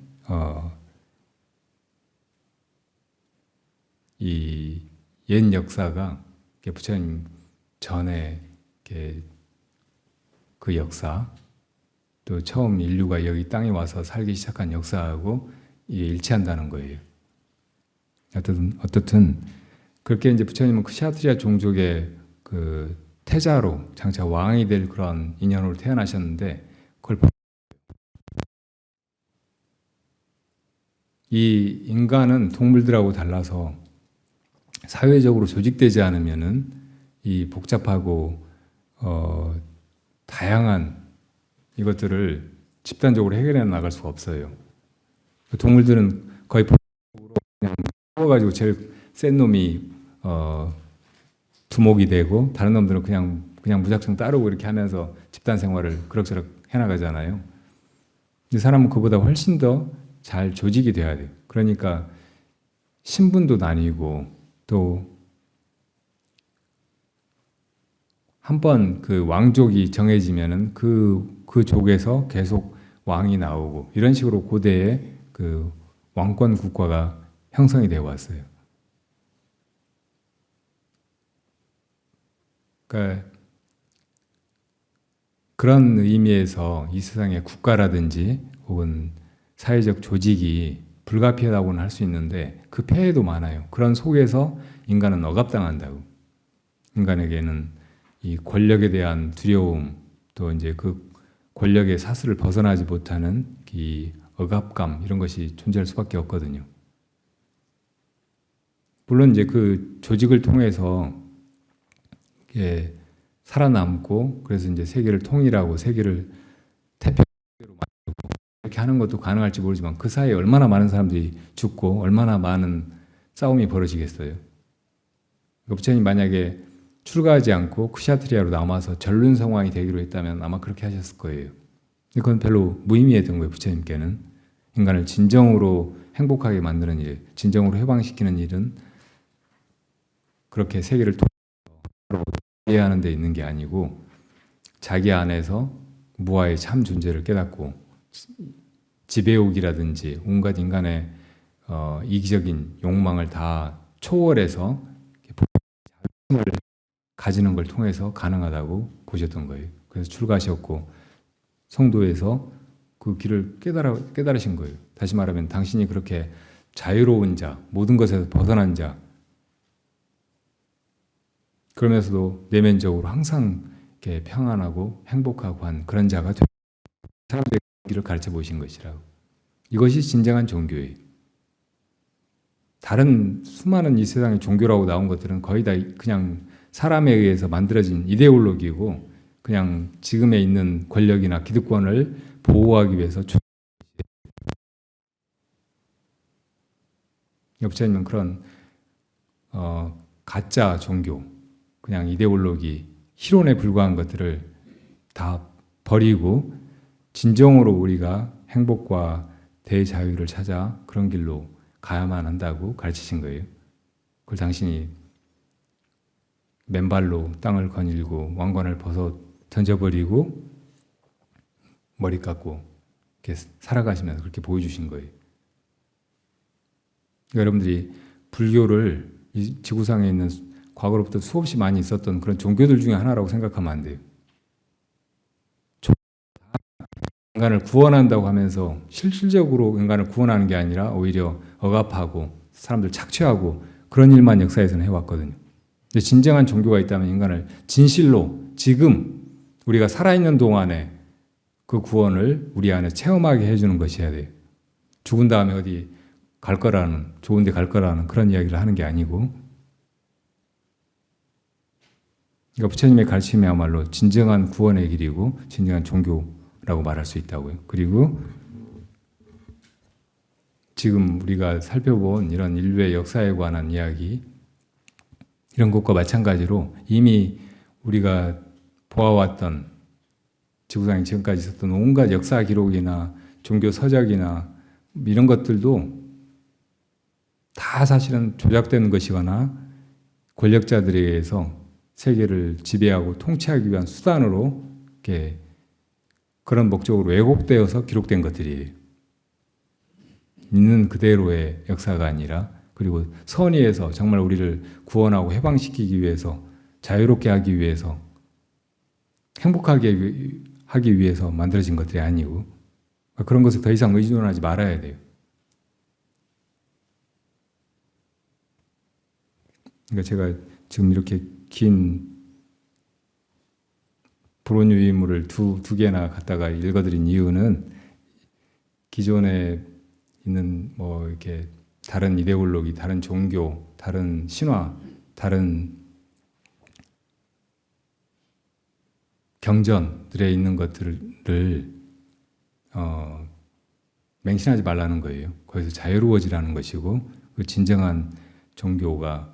이 옛 역사가 부처님 전에 그 역사, 또 처음 인류가 여기 땅에 와서 살기 시작한 역사하고 이게 일치한다는 거예요. 어떻든 그렇게 이제 부처님은 크샤트리아 종족의 그 태자로 장차 왕이 될 그런 인연으로 태어나셨는데, 그걸 이 인간은 동물들하고 달라서 사회적으로 조직되지 않으면은 이 복잡하고 다양한 이것들을 집단적으로 해결해 나갈 수가 없어요. 동물들은 거의 그냥 싸워가지고 제일 센 놈이 두목이 되고, 다른 놈들은 그냥 무작정 따르고 이렇게 하면서 집단 생활을 그럭저럭 해나가잖아요. 이 사람은 그보다 훨씬 더 잘 조직이 돼야 돼요. 그러니까 신분도 나뉘고 또 한번 그 왕족이 정해지면은 그 족에서 계속 왕이 나오고 이런 식으로 고대의 그 왕권 국가가 형성이 되어 왔어요. 그러니까 그런 의미에서 이 세상의 국가라든지 혹은 사회적 조직이 불가피하다고는 할 수 있는데 그 폐해도 많아요. 그런 속에서 인간은 억압당한다고. 인간에게는 이 권력에 대한 두려움, 또 이제 그 권력의 사슬을 벗어나지 못하는 이 억압감 이런 것이 존재할 수밖에 없거든요. 물론 이제 그 조직을 통해서 살아남고 그래서 이제 세계를 통일하고 세계를 태평으로 만들고 이렇게 하는 것도 가능할지 모르지만 그 사이에 얼마나 많은 사람들이 죽고 얼마나 많은 싸움이 벌어지겠어요. 부처님 만약에 출가하지 않고 쿠샤트리아로 남아서 전륜 성왕이 되기로 했다면 아마 그렇게 하셨을 거예요. 그건 별로 무의미했던 거예요. 부처님께는 인간을 진정으로 행복하게 만드는 일, 진정으로 해방시키는 일은 그렇게 세계를 이해하는 데 있는 게 아니고 자기 안에서 무아의 참 존재를 깨닫고 지배욕이라든지 온갖 인간의 이기적인 욕망을 다 초월해서 자유심을 가지는 걸 통해서 가능하다고 보셨던 거예요. 그래서 출가하셨고 성도에서 그 길을 깨달으신 거예요. 다시 말하면 당신이 그렇게 자유로운 자, 모든 것에서 벗어난 자, 그러면서도 내면적으로 항상 이렇게 평안하고 행복하고 한 그런 자가 사람들의 길을 가르쳐 보신 것이라고. 이것이 진정한 종교예요. 다른 수많은 이 세상의 종교라고 나온 것들은 거의 다 그냥 사람에 의해서 만들어진 이데올로기고 그냥 지금에 있는 권력이나 기득권을 보호하기 위해서 부처님은 그런 가짜 종교, 그냥 이데올로기, 희론에 불과한 것들을 다 버리고 진정으로 우리가 행복과 대자유를 찾아 그런 길로 가야만 한다고 가르치신 거예요. 그걸 당신이 맨발로 땅을 거닐고 왕관을 벗어 던져버리고 머리 깎고 이렇게 살아가시면서 그렇게 보여주신 거예요. 그러니까 여러분들이 불교를 이 지구상에 있는 과거로부터 수없이 많이 있었던 그런 종교들 중에 하나라고 생각하면 안 돼요. 인간을 구원한다고 하면서 실질적으로 인간을 구원하는 게 아니라 오히려 억압하고 사람들 착취하고 그런 일만 역사에서는 해왔거든요. 근데 진정한 종교가 있다면 인간을 진실로 지금 우리가 살아있는 동안에 그 구원을 우리 안에 체험하게 해주는 것이어야 돼요. 죽은 다음에 어디 갈 거라는, 좋은 데 갈 거라는 그런 이야기를 하는 게 아니고, 그러니까 부처님의 가르침이야말로 진정한 구원의 길이고 진정한 종교라고 말할 수 있다고요. 그리고 지금 우리가 살펴본 이런 인류의 역사에 관한 이야기, 이런 것과 마찬가지로 이미 우리가 보아왔던 지구상에 지금까지 있었던 온갖 역사 기록이나 종교 서적이나 이런 것들도 다 사실은 조작된 것이거나 권력자들에 의해서 세계를 지배하고 통치하기 위한 수단으로 이렇게 그런 목적으로 왜곡되어서 기록된 것들이에요. 있는 그대로의 역사가 아니라, 그리고 선의에서 정말 우리를 구원하고 해방시키기 위해서, 자유롭게 하기 위해서, 행복하게 하기 위해서 만들어진 것들이 아니고, 그런 것을 더 이상 의존하지 말아야 돼요. 그러니까 제가 지금 이렇게 긴 불온유의물을 두 개나 갖다가 읽어드린 이유는 기존에 있는 뭐 이렇게 다른 이데올로기, 다른 종교, 다른 신화, 다른 경전들에 있는 것들을 맹신하지 말라는 거예요. 거기서 자유로워지라는 것이고, 그 진정한 종교가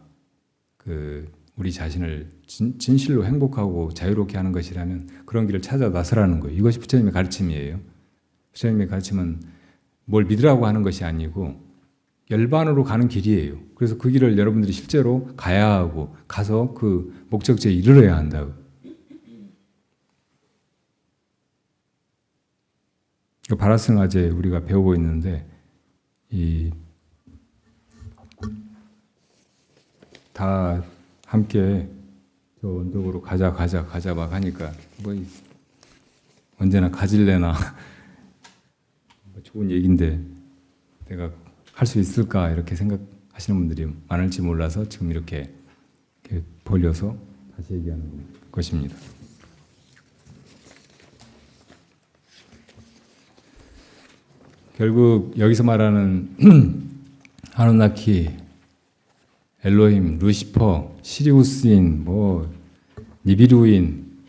우리 자신을 진실로 행복하고 자유롭게 하는 것이라면 그런 길을 찾아 나서라는 거예요. 이것이 부처님의 가르침이에요. 부처님의 가르침은 뭘 믿으라고 하는 것이 아니고 열반으로 가는 길이에요. 그래서 그 길을 여러분들이 실제로 가야 하고 가서 그 목적지에 이르러야 한다고. 바라승아제 우리가 배우고 있는데 다 함께 저 언덕으로 가자 막 하니까 뭐 언제나 가질래나 좋은 얘기인데 내가 할 수 있을까 이렇게 생각하시는 분들이 많을지 몰라서 지금 이렇게 벌려서 다시 얘기하는 것입니다. 결국 여기서 말하는 아누나키, 엘로힘, 루시퍼, 시리우스인, 니비루인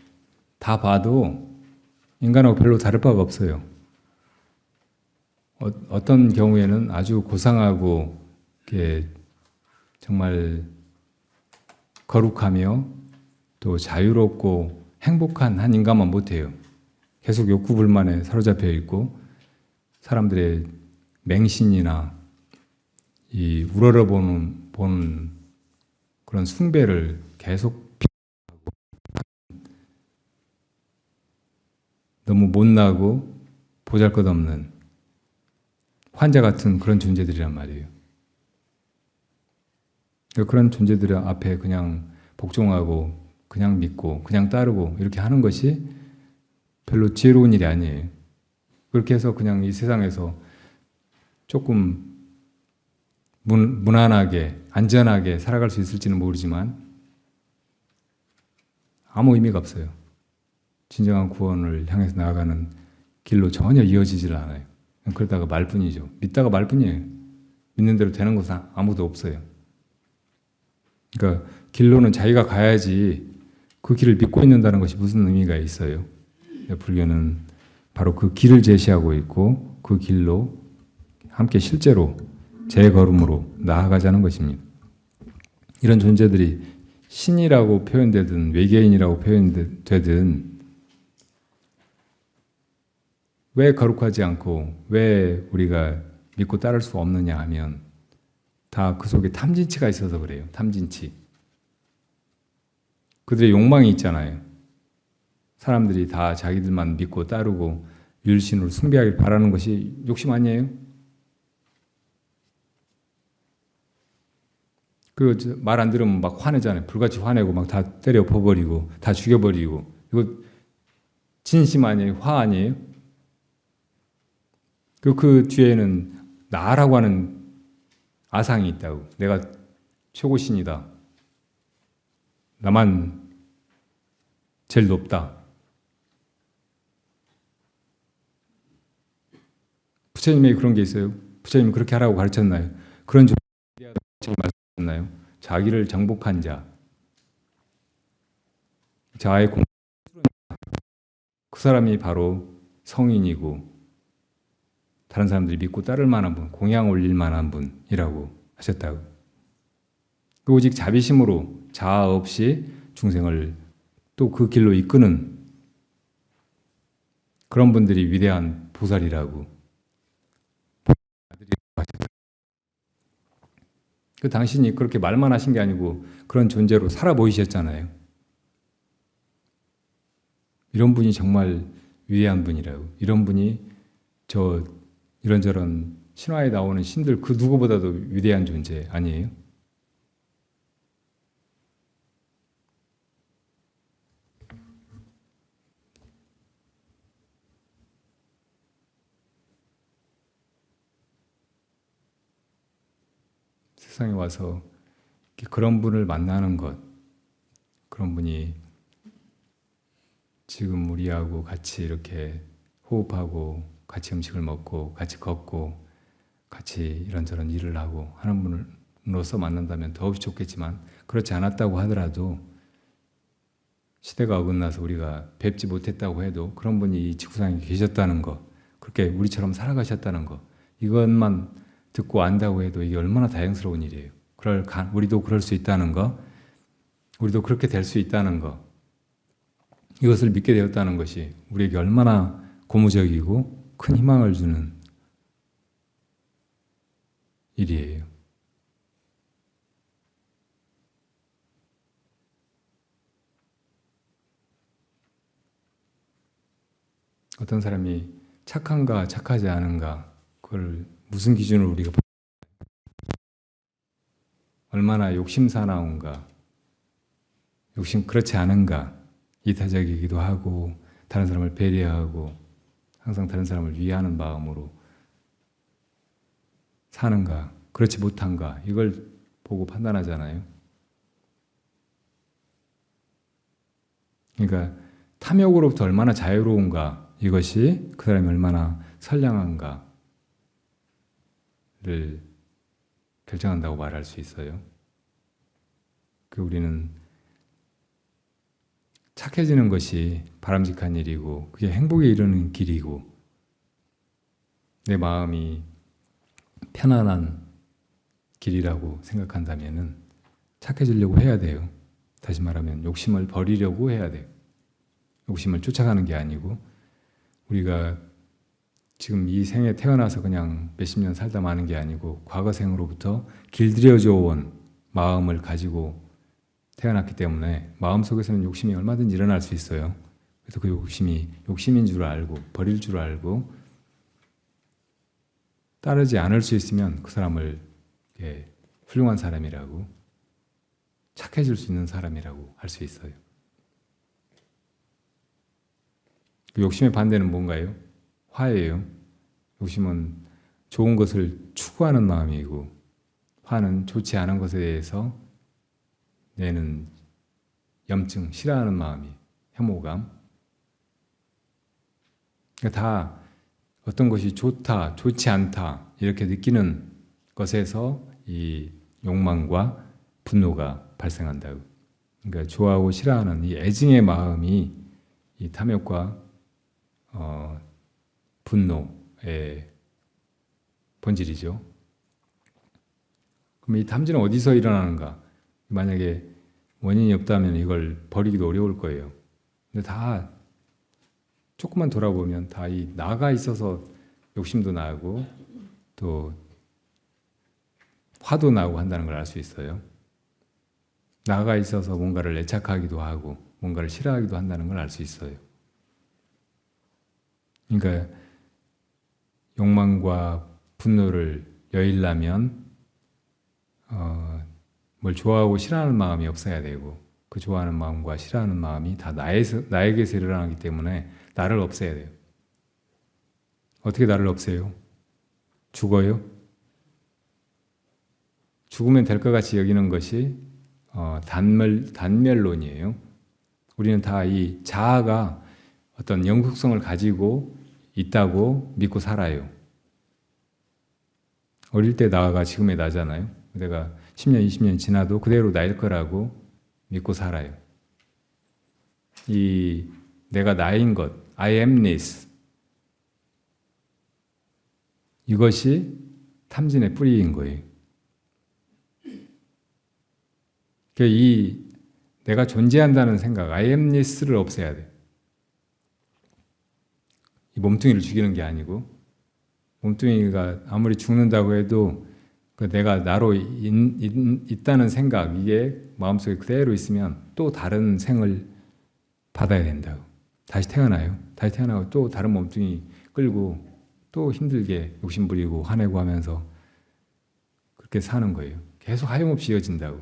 다 봐도 인간하고 별로 다를 바가 없어요. 어떤 경우에는 아주 고상하고 정말 거룩하며 또 자유롭고 행복한 한 인간만 못해요. 계속 욕구불만에 사로잡혀 있고 사람들의 맹신이나 이 우러러보는 그런 숭배를 계속 너무 못나고 보잘것없는 환자 같은 그런 존재들이란 말이에요. 그런 존재들 앞에 그냥 복종하고 그냥 믿고 그냥 따르고 이렇게 하는 것이 별로 지혜로운 일이 아니에요. 그렇게 해서 그냥 이 세상에서 조금 무난하게 안전하게 살아갈 수 있을지는 모르지만 아무 의미가 없어요. 진정한 구원을 향해서 나아가는 길로 전혀 이어지질 않아요. 그러다가 말뿐이죠. 믿다가 말뿐이에요. 믿는 대로 되는 것은 아무도 없어요. 그러니까 길로는 자기가 가야지 그 길을 믿고 있는다는 것이 무슨 의미가 있어요. 불교는 바로 그 길을 제시하고 있고 그 길로 함께 실제로 제걸음으로 나아가자는 것입니다. 이런 존재들이 신이라고 표현되든 외계인이라고 표현되든 왜 거룩하지 않고 왜 우리가 믿고 따를 수 없느냐 하면 다 그 속에 탐진치가 있어서 그래요. 탐진치. 그들의 욕망이 있잖아요. 사람들이 다 자기들만 믿고 따르고 율신으로 숭배하길 바라는 것이 욕심 아니에요? 그 말 안 들으면 막 화내잖아요. 불같이 화내고 막 다 때려 퍼버리고 다 죽여버리고. 이거 진심 아니에요? 화 아니에요? 그 뒤에는 나라고 하는 아상이 있다고. 내가 최고신이다. 나만 제일 높다. 부처님에게 그런 게 있어요. 부처님이 그렇게 하라고 가르쳤나요? 그런 존재가 말씀하셨나요? 자기를 정복한 자, 자아의 그 사람이 바로 성인이고 다른 사람들이 믿고 따를 만한 분, 공양 올릴 만한 분이라고 하셨다고. 오직 자비심으로 자아 없이 중생을 또 그 길로 이끄는 그런 분들이 위대한 보살이라고. 그 당신이 그렇게 말만 하신 게 아니고 그런 존재로 살아 보이셨잖아요. 이런 분이 정말 위대한 분이라고. 이런 분이 이런저런 신화에 나오는 신들 그 누구보다도 위대한 존재 아니에요? 세상에 와서 그런 분을 만나는 것, 그런 분이 지금 우리하고 같이 이렇게 호흡하고 같이 음식을 먹고 같이 걷고 같이 이런저런 일을 하고 하는 분으로서 만난다면 더욱 좋겠지만 그렇지 않았다고 하더라도 시대가 어긋나서 우리가 뵙지 못했다고 해도 그런 분이 이 지구상에 계셨다는 것, 그렇게 우리처럼 살아가셨다는 것, 이것만 듣고 안다고 해도 이게 얼마나 다행스러운 일이에요. 우리도 그럴 수 있다는 것, 우리도 그렇게 될 수 있다는 것, 이것을 믿게 되었다는 것이 우리에게 얼마나 고무적이고 큰 희망을 주는 일이에요. 어떤 사람이 착한가 착하지 않은가 그걸 무슨 기준으로 우리가 얼마나 욕심사나운가, 욕심 그렇지 않은가, 이타적이기도 하고 다른 사람을 배려하고 항상 다른 사람을 위하는 마음으로 사는가, 그렇지 못한가, 이걸 보고 판단하잖아요. 그러니까 탐욕으로부터 얼마나 자유로운가, 이것이 그 사람이 얼마나 선량한가를 결정한다고 말할 수 있어요. 우리는 착해지는 것이 바람직한 일이고 그게 행복에 이르는 길이고 내 마음이 편안한 길이라고 생각한다면은 착해지려고 해야 돼요. 다시 말하면 욕심을 버리려고 해야 돼요. 욕심을 쫓아가는 게 아니고 우리가 지금 이 생에 태어나서 그냥 몇십 년 살다 마는 게 아니고 과거 생으로부터 길들여져 온 마음을 가지고 태어났기 때문에 마음속에서는 욕심이 얼마든지 일어날 수 있어요. 그래서 그 욕심이 욕심인 줄 알고 버릴 줄 알고 따르지 않을 수 있으면 그 사람을 훌륭한 사람이라고, 착해질 수 있는 사람이라고 할 수 있어요. 그 욕심의 반대는 뭔가요? 화예요. 욕심은 좋은 것을 추구하는 마음이고 화는 좋지 않은 것에 대해서 내는 염증, 싫어하는 마음이, 혐오감. 그러니까 다 어떤 것이 좋다, 좋지 않다 이렇게 느끼는 것에서 이 욕망과 분노가 발생한다고. 그러니까 좋아하고 싫어하는 이 애증의 마음이 이 탐욕과 분노의 본질이죠. 그럼 이 탐진은 어디서 일어나는가? 만약에 원인이 없다면 이걸 버리기도 어려울 거예요. 근데 다 조금만 돌아보면 다 이 나가 있어서 욕심도 나고 또 화도 나고 한다는 걸 알 수 있어요. 나가 있어서 뭔가를 애착하기도 하고 뭔가를 싫어하기도 한다는 걸 알 수 있어요. 그러니까 욕망과 분노를 여의려면 뭘 좋아하고 싫어하는 마음이 없어야 되고 그 좋아하는 마음과 싫어하는 마음이 다 나에게서 일어나기 때문에 나를 없애야 돼요. 어떻게 나를 없애요? 죽어요? 죽으면 될 것 같이 여기는 것이 단멸론이에요. 우리는 다 이 자아가 어떤 영속성을 가지고 있다고 믿고 살아요. 어릴 때 나가 지금의 나잖아요. 내가 10년, 20년 지나도 그대로 나일 거라고 믿고 살아요. 이 내가 나인 것, I amness, 이것이 탐진의 뿌리인 거예요. 그러니까 이 내가 존재한다는 생각, I amness를 없애야 돼. 이 몸뚱이를 죽이는 게 아니고 몸뚱이가 아무리 죽는다고 해도 그 내가 나로 있다는 생각, 이게 마음속에 그대로 있으면 또 다른 생을 받아야 된다고. 다시 태어나요. 다시 태어나고 또 다른 몸뚱이 끌고 또 힘들게 욕심부리고 화내고 하면서 그렇게 사는 거예요. 계속 하염없이 이어진다고.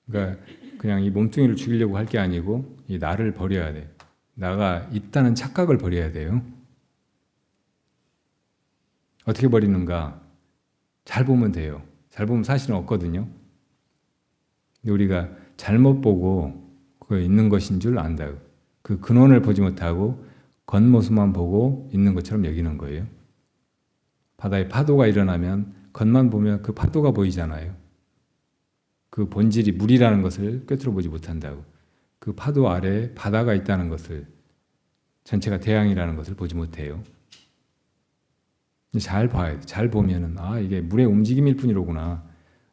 그러니까 그냥 이 몸뚱이를 죽이려고 할 게 아니고 이 나를 버려야 돼. 나가 있다는 착각을 버려야 돼요. 어떻게 버리는가? 잘 보면 돼요. 잘 보면 사실은 없거든요. 근데 우리가 잘못 보고 그거 있는 것인 줄 안다고. 그 근원을 보지 못하고 겉모습만 보고 있는 것처럼 여기는 거예요. 바다에 파도가 일어나면 겉만 보면 그 파도가 보이잖아요. 그 본질이 물이라는 것을 꿰뚫어 보지 못한다고. 그 파도 아래에 바다가 있다는 것을, 전체가 대양이라는 것을 보지 못해요. 잘 봐야 돼. 잘 보면은 이게 물의 움직임일 뿐이로구나.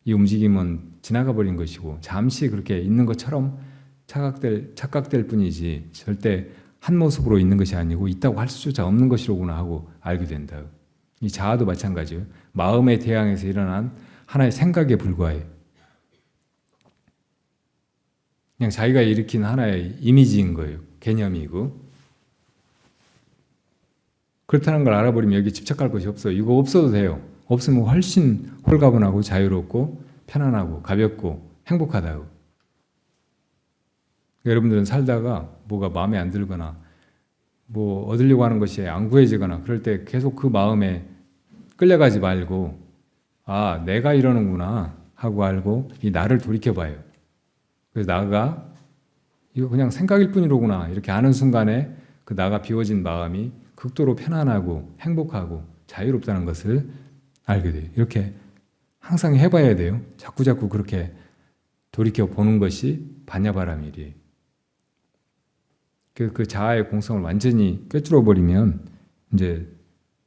이 움직임은 지나가 버린 것이고 잠시 그렇게 있는 것처럼 착각될 뿐이지 절대 한 모습으로 있는 것이 아니고 있다고 할 수조차 없는 것이로구나 하고 알게 된다. 이 자아도 마찬가지예요. 마음의 대항에서 일어난 하나의 생각에 불과해요. 그냥 자기가 일으킨 하나의 이미지인 거예요. 개념이고. 그렇다는 걸 알아버리면 여기 집착할 것이 없어요. 이거 없어도 돼요. 없으면 훨씬 홀가분하고 자유롭고 편안하고 가볍고 행복하다고. 여러분들은 살다가 뭐가 마음에 안 들거나 뭐 얻으려고 하는 것이 안 구해지거나 그럴 때 계속 그 마음에 끌려가지 말고 아, 내가 이러는구나 하고 알고 이 나를 돌이켜봐요. 그래서 나가 이거 그냥 생각일 뿐이로구나 이렇게 아는 순간에 그 나가 비워진 마음이 극도로 편안하고 행복하고 자유롭다는 것을 알게 돼요. 이렇게 항상 해봐야 돼요. 자꾸자꾸 그렇게 돌이켜 보는 것이 반야바라밀이에요. 그 자아의 공성을 완전히 꿰뚫어 버리면 이제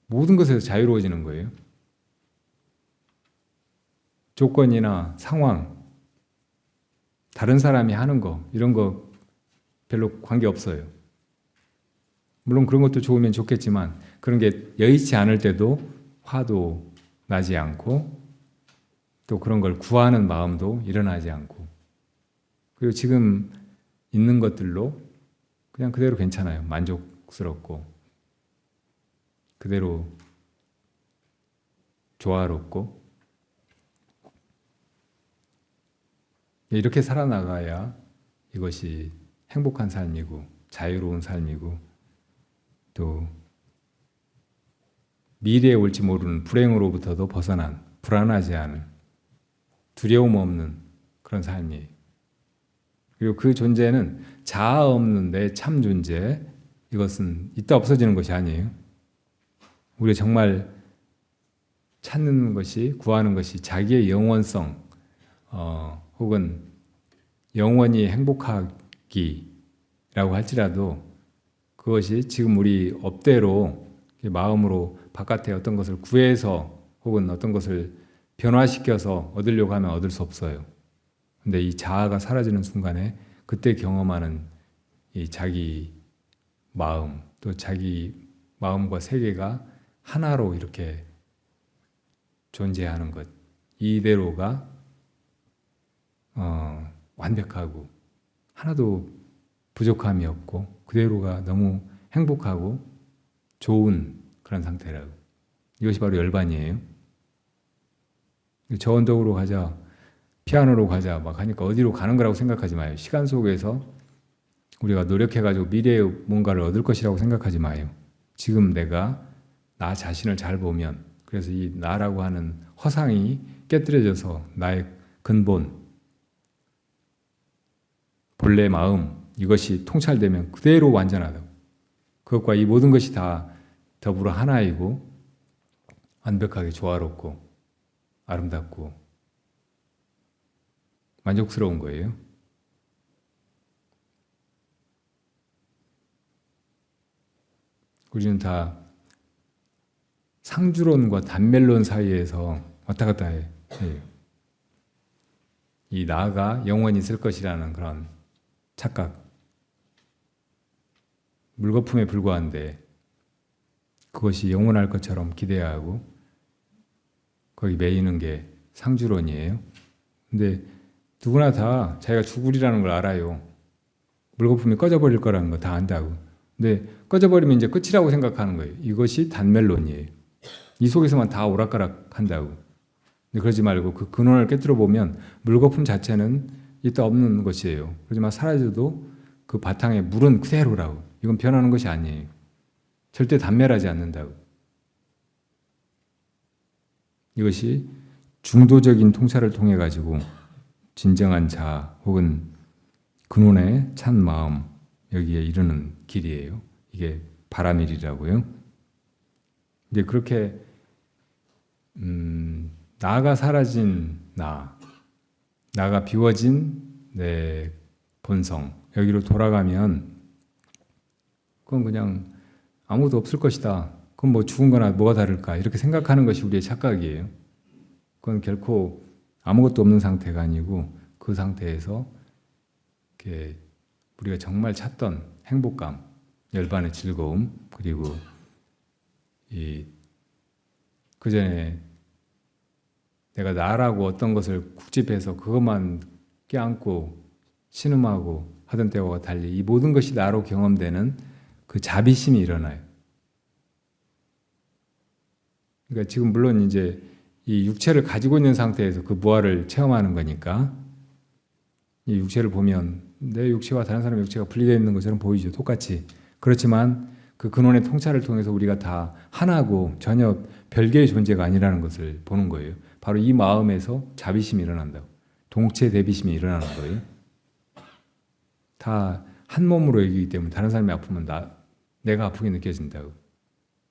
모든 것에서 자유로워지는 거예요. 조건이나 상황, 다른 사람이 하는 거 이런 거 별로 관계 없어요. 물론 그런 것도 좋으면 좋겠지만 그런 게 여의치 않을 때도 화도 나지 않고 또 그런 걸 구하는 마음도 일어나지 않고 그리고 지금 있는 것들로 그냥 그대로 괜찮아요. 만족스럽고 그대로 조화롭고 이렇게 살아나가야 이것이 행복한 삶이고 자유로운 삶이고 또 미래에 올지 모르는 불행으로부터도 벗어난 불안하지 않은 두려움 없는 그런 삶이에요. 그리고 그 존재는 자아 없는 내 참 존재 이것은 있다 없어지는 것이 아니에요. 우리가 정말 찾는 것이 구하는 것이 자기의 영원성 혹은 영원히 행복하기라고 할지라도 그것이 지금 우리 업대로 마음으로 바깥에 어떤 것을 구해서 혹은 어떤 것을 변화시켜서 얻으려고 하면 얻을 수 없어요. 근데 이 자아가 사라지는 순간에 그때 경험하는 이 자기 마음 또 자기 마음과 세계가 하나로 이렇게 존재하는 것 이대로가 완벽하고 하나도 부족함이 없고 그대로가 너무 행복하고 좋은 그런 상태라고. 이것이 바로 열반이에요. 저 언덕으로 가자, 피아노로 가자 막 하니까 어디로 가는 거라고 생각하지 마요. 시간 속에서 우리가 노력해가지고 미래에 뭔가를 얻을 것이라고 생각하지 마요. 지금 내가 나 자신을 잘 보면 그래서 이 나라고 하는 허상이 깨뜨려져서 나의 근본 본래 마음 이것이 통찰되면 그대로 완전하다고. 그것과 이 모든 것이 다 더불어 하나이고 완벽하게 조화롭고 아름답고 만족스러운 거예요. 우리는 다 상주론과 단멜론 사이에서 왔다 갔다 해요. 이 나가 영원히 있을 것이라는 그런 착각. 물거품에 불과한데 그것이 영원할 것처럼 기대하고 거기 매이는 게 상주론이에요. 근데 누구나 다 자기가 죽으리라는 걸 알아요. 물거품이 꺼져버릴 거라는 거 다 안다고. 근데 꺼져버리면 이제 끝이라고 생각하는 거예요. 이것이 단멜론이에요. 이 속에서만 다 오락가락 한다고. 근데 그러지 말고 그 근원을 깨뜨려 보면 물거품 자체는 있다 없는 것이에요. 그렇지만 사라져도 그 바탕에 물은 그대로라고. 이건 변하는 것이 아니에요. 절대 단멸하지 않는다고. 이것이 중도적인 통찰을 통해 가지고 진정한 자아 혹은 근원의 찬 마음 여기에 이르는 길이에요. 이게 바라밀이라고요. 이제 그렇게 나가 사라진 나가 비워진 내 본성 여기로 돌아가면 그건 그냥 아무도 없을 것이다. 그건 뭐 죽은 거나 뭐가 다를까 이렇게 생각하는 것이 우리의 착각이에요. 그건 결코 아무것도 없는 상태가 아니고 그 상태에서 이렇게 우리가 정말 찾던 행복감 열반의 즐거움, 그리고 그 전에 내가 나라고 어떤 것을 국집해서 그것만 껴안고 신음하고 하던 때와 달리 이 모든 것이 나로 경험되는 그 자비심이 일어나요. 그러니까 지금 물론 이제 이 육체를 가지고 있는 상태에서 그 무아를 체험하는 거니까 이 육체를 보면 내 육체와 다른 사람의 육체가 분리되어 있는 것처럼 보이죠. 똑같이. 그렇지만 그 근원의 통찰을 통해서 우리가 다 하나고 전혀 별개의 존재가 아니라는 것을 보는 거예요. 바로 이 마음에서 자비심이 일어난다고. 동체 대비심이 일어나는 거예요. 다 한 몸으로 여기기 때문에 다른 사람이 아프면 내가 아프게 느껴진다고.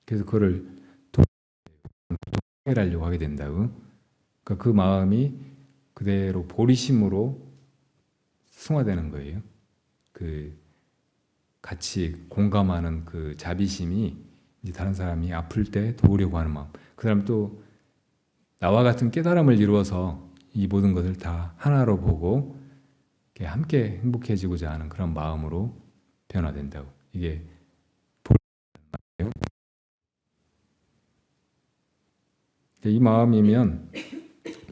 그래서 그거를 해결하려고 하게 된다고. 그러니까 그 마음이 그대로 보리심으로 승화되는 거예요. 그 같이 공감하는 그 자비심이 이제 다른 사람이 아플 때 도우려고 하는 마음. 그 사람 또 나와 같은 깨달음을 이루어서 이 모든 것을 다 하나로 보고 함께 행복해지고자 하는 그런 마음으로 변화된다고. 이게 보리심이에요. 이 마음이면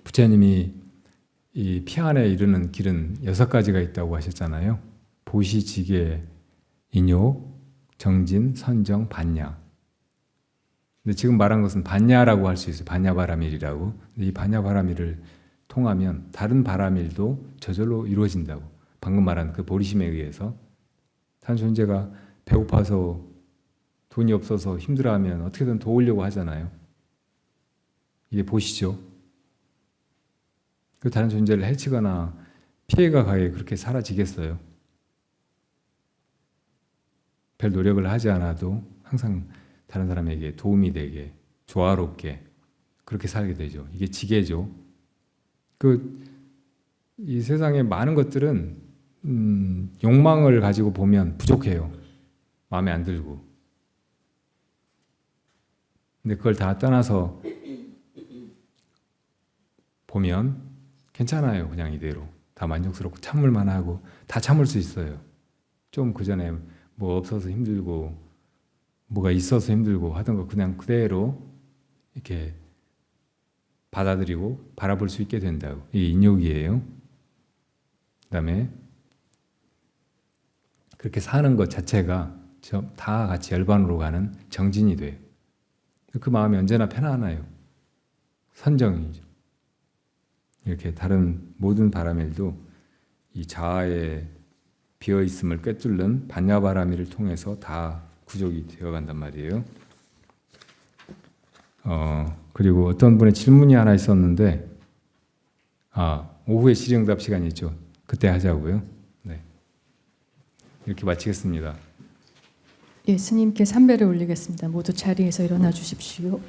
부처님이 이 피안에 이르는 길은 6가지가 있다고 하셨잖아요. 보시, 지계, 인욕, 정진, 선정, 반야. 근데 지금 말한 것은 반야라고 할 수 있어요. 반야바라밀이라고. 근데 이 반야바라밀을 통하면 다른 바라밀도 저절로 이루어진다고. 방금 말한 그 보리심에 의해서 한 존재가 배고파서 돈이 없어서 힘들어하면 어떻게든 도우려고 하잖아요. 이게 보시죠. 그 다른 존재를 해치거나 피해가 가게 그렇게 사라지겠어요? 별 노력을 하지 않아도 항상 다른 사람에게 도움이 되게 조화롭게 그렇게 살게 되죠. 이게 지계죠. 이 세상의 많은 것들은 욕망을 가지고 보면 부족해요. 마음에 안 들고. 근데 그걸 다 떠나서 보면 괜찮아요. 그냥 이대로. 다 만족스럽고 참을만 하고 다 참을 수 있어요. 좀 그 전에 뭐 없어서 힘들고 뭐가 있어서 힘들고 하던 거 그냥 그대로 이렇게 받아들이고 바라볼 수 있게 된다고. 이게 인욕이에요. 그 다음에 그렇게 사는 것 자체가 다 같이 열반으로 가는 정진이 돼요. 그 마음이 언제나 편안해요. 선정이죠. 이렇게 다른 모든 바라밀도 이 자아의 비어있음을 꿰뚫는 반야바라밀을 통해서 다 구족이 되어간단 말이에요. 그리고 어떤 분의 질문이 하나 있었는데 오후에 질의응답 시간이 있죠. 그때 하자고요. 네. 이렇게 마치겠습니다. 예, 스님께 삼배를 올리겠습니다. 모두 자리에서 일어나 주십시오.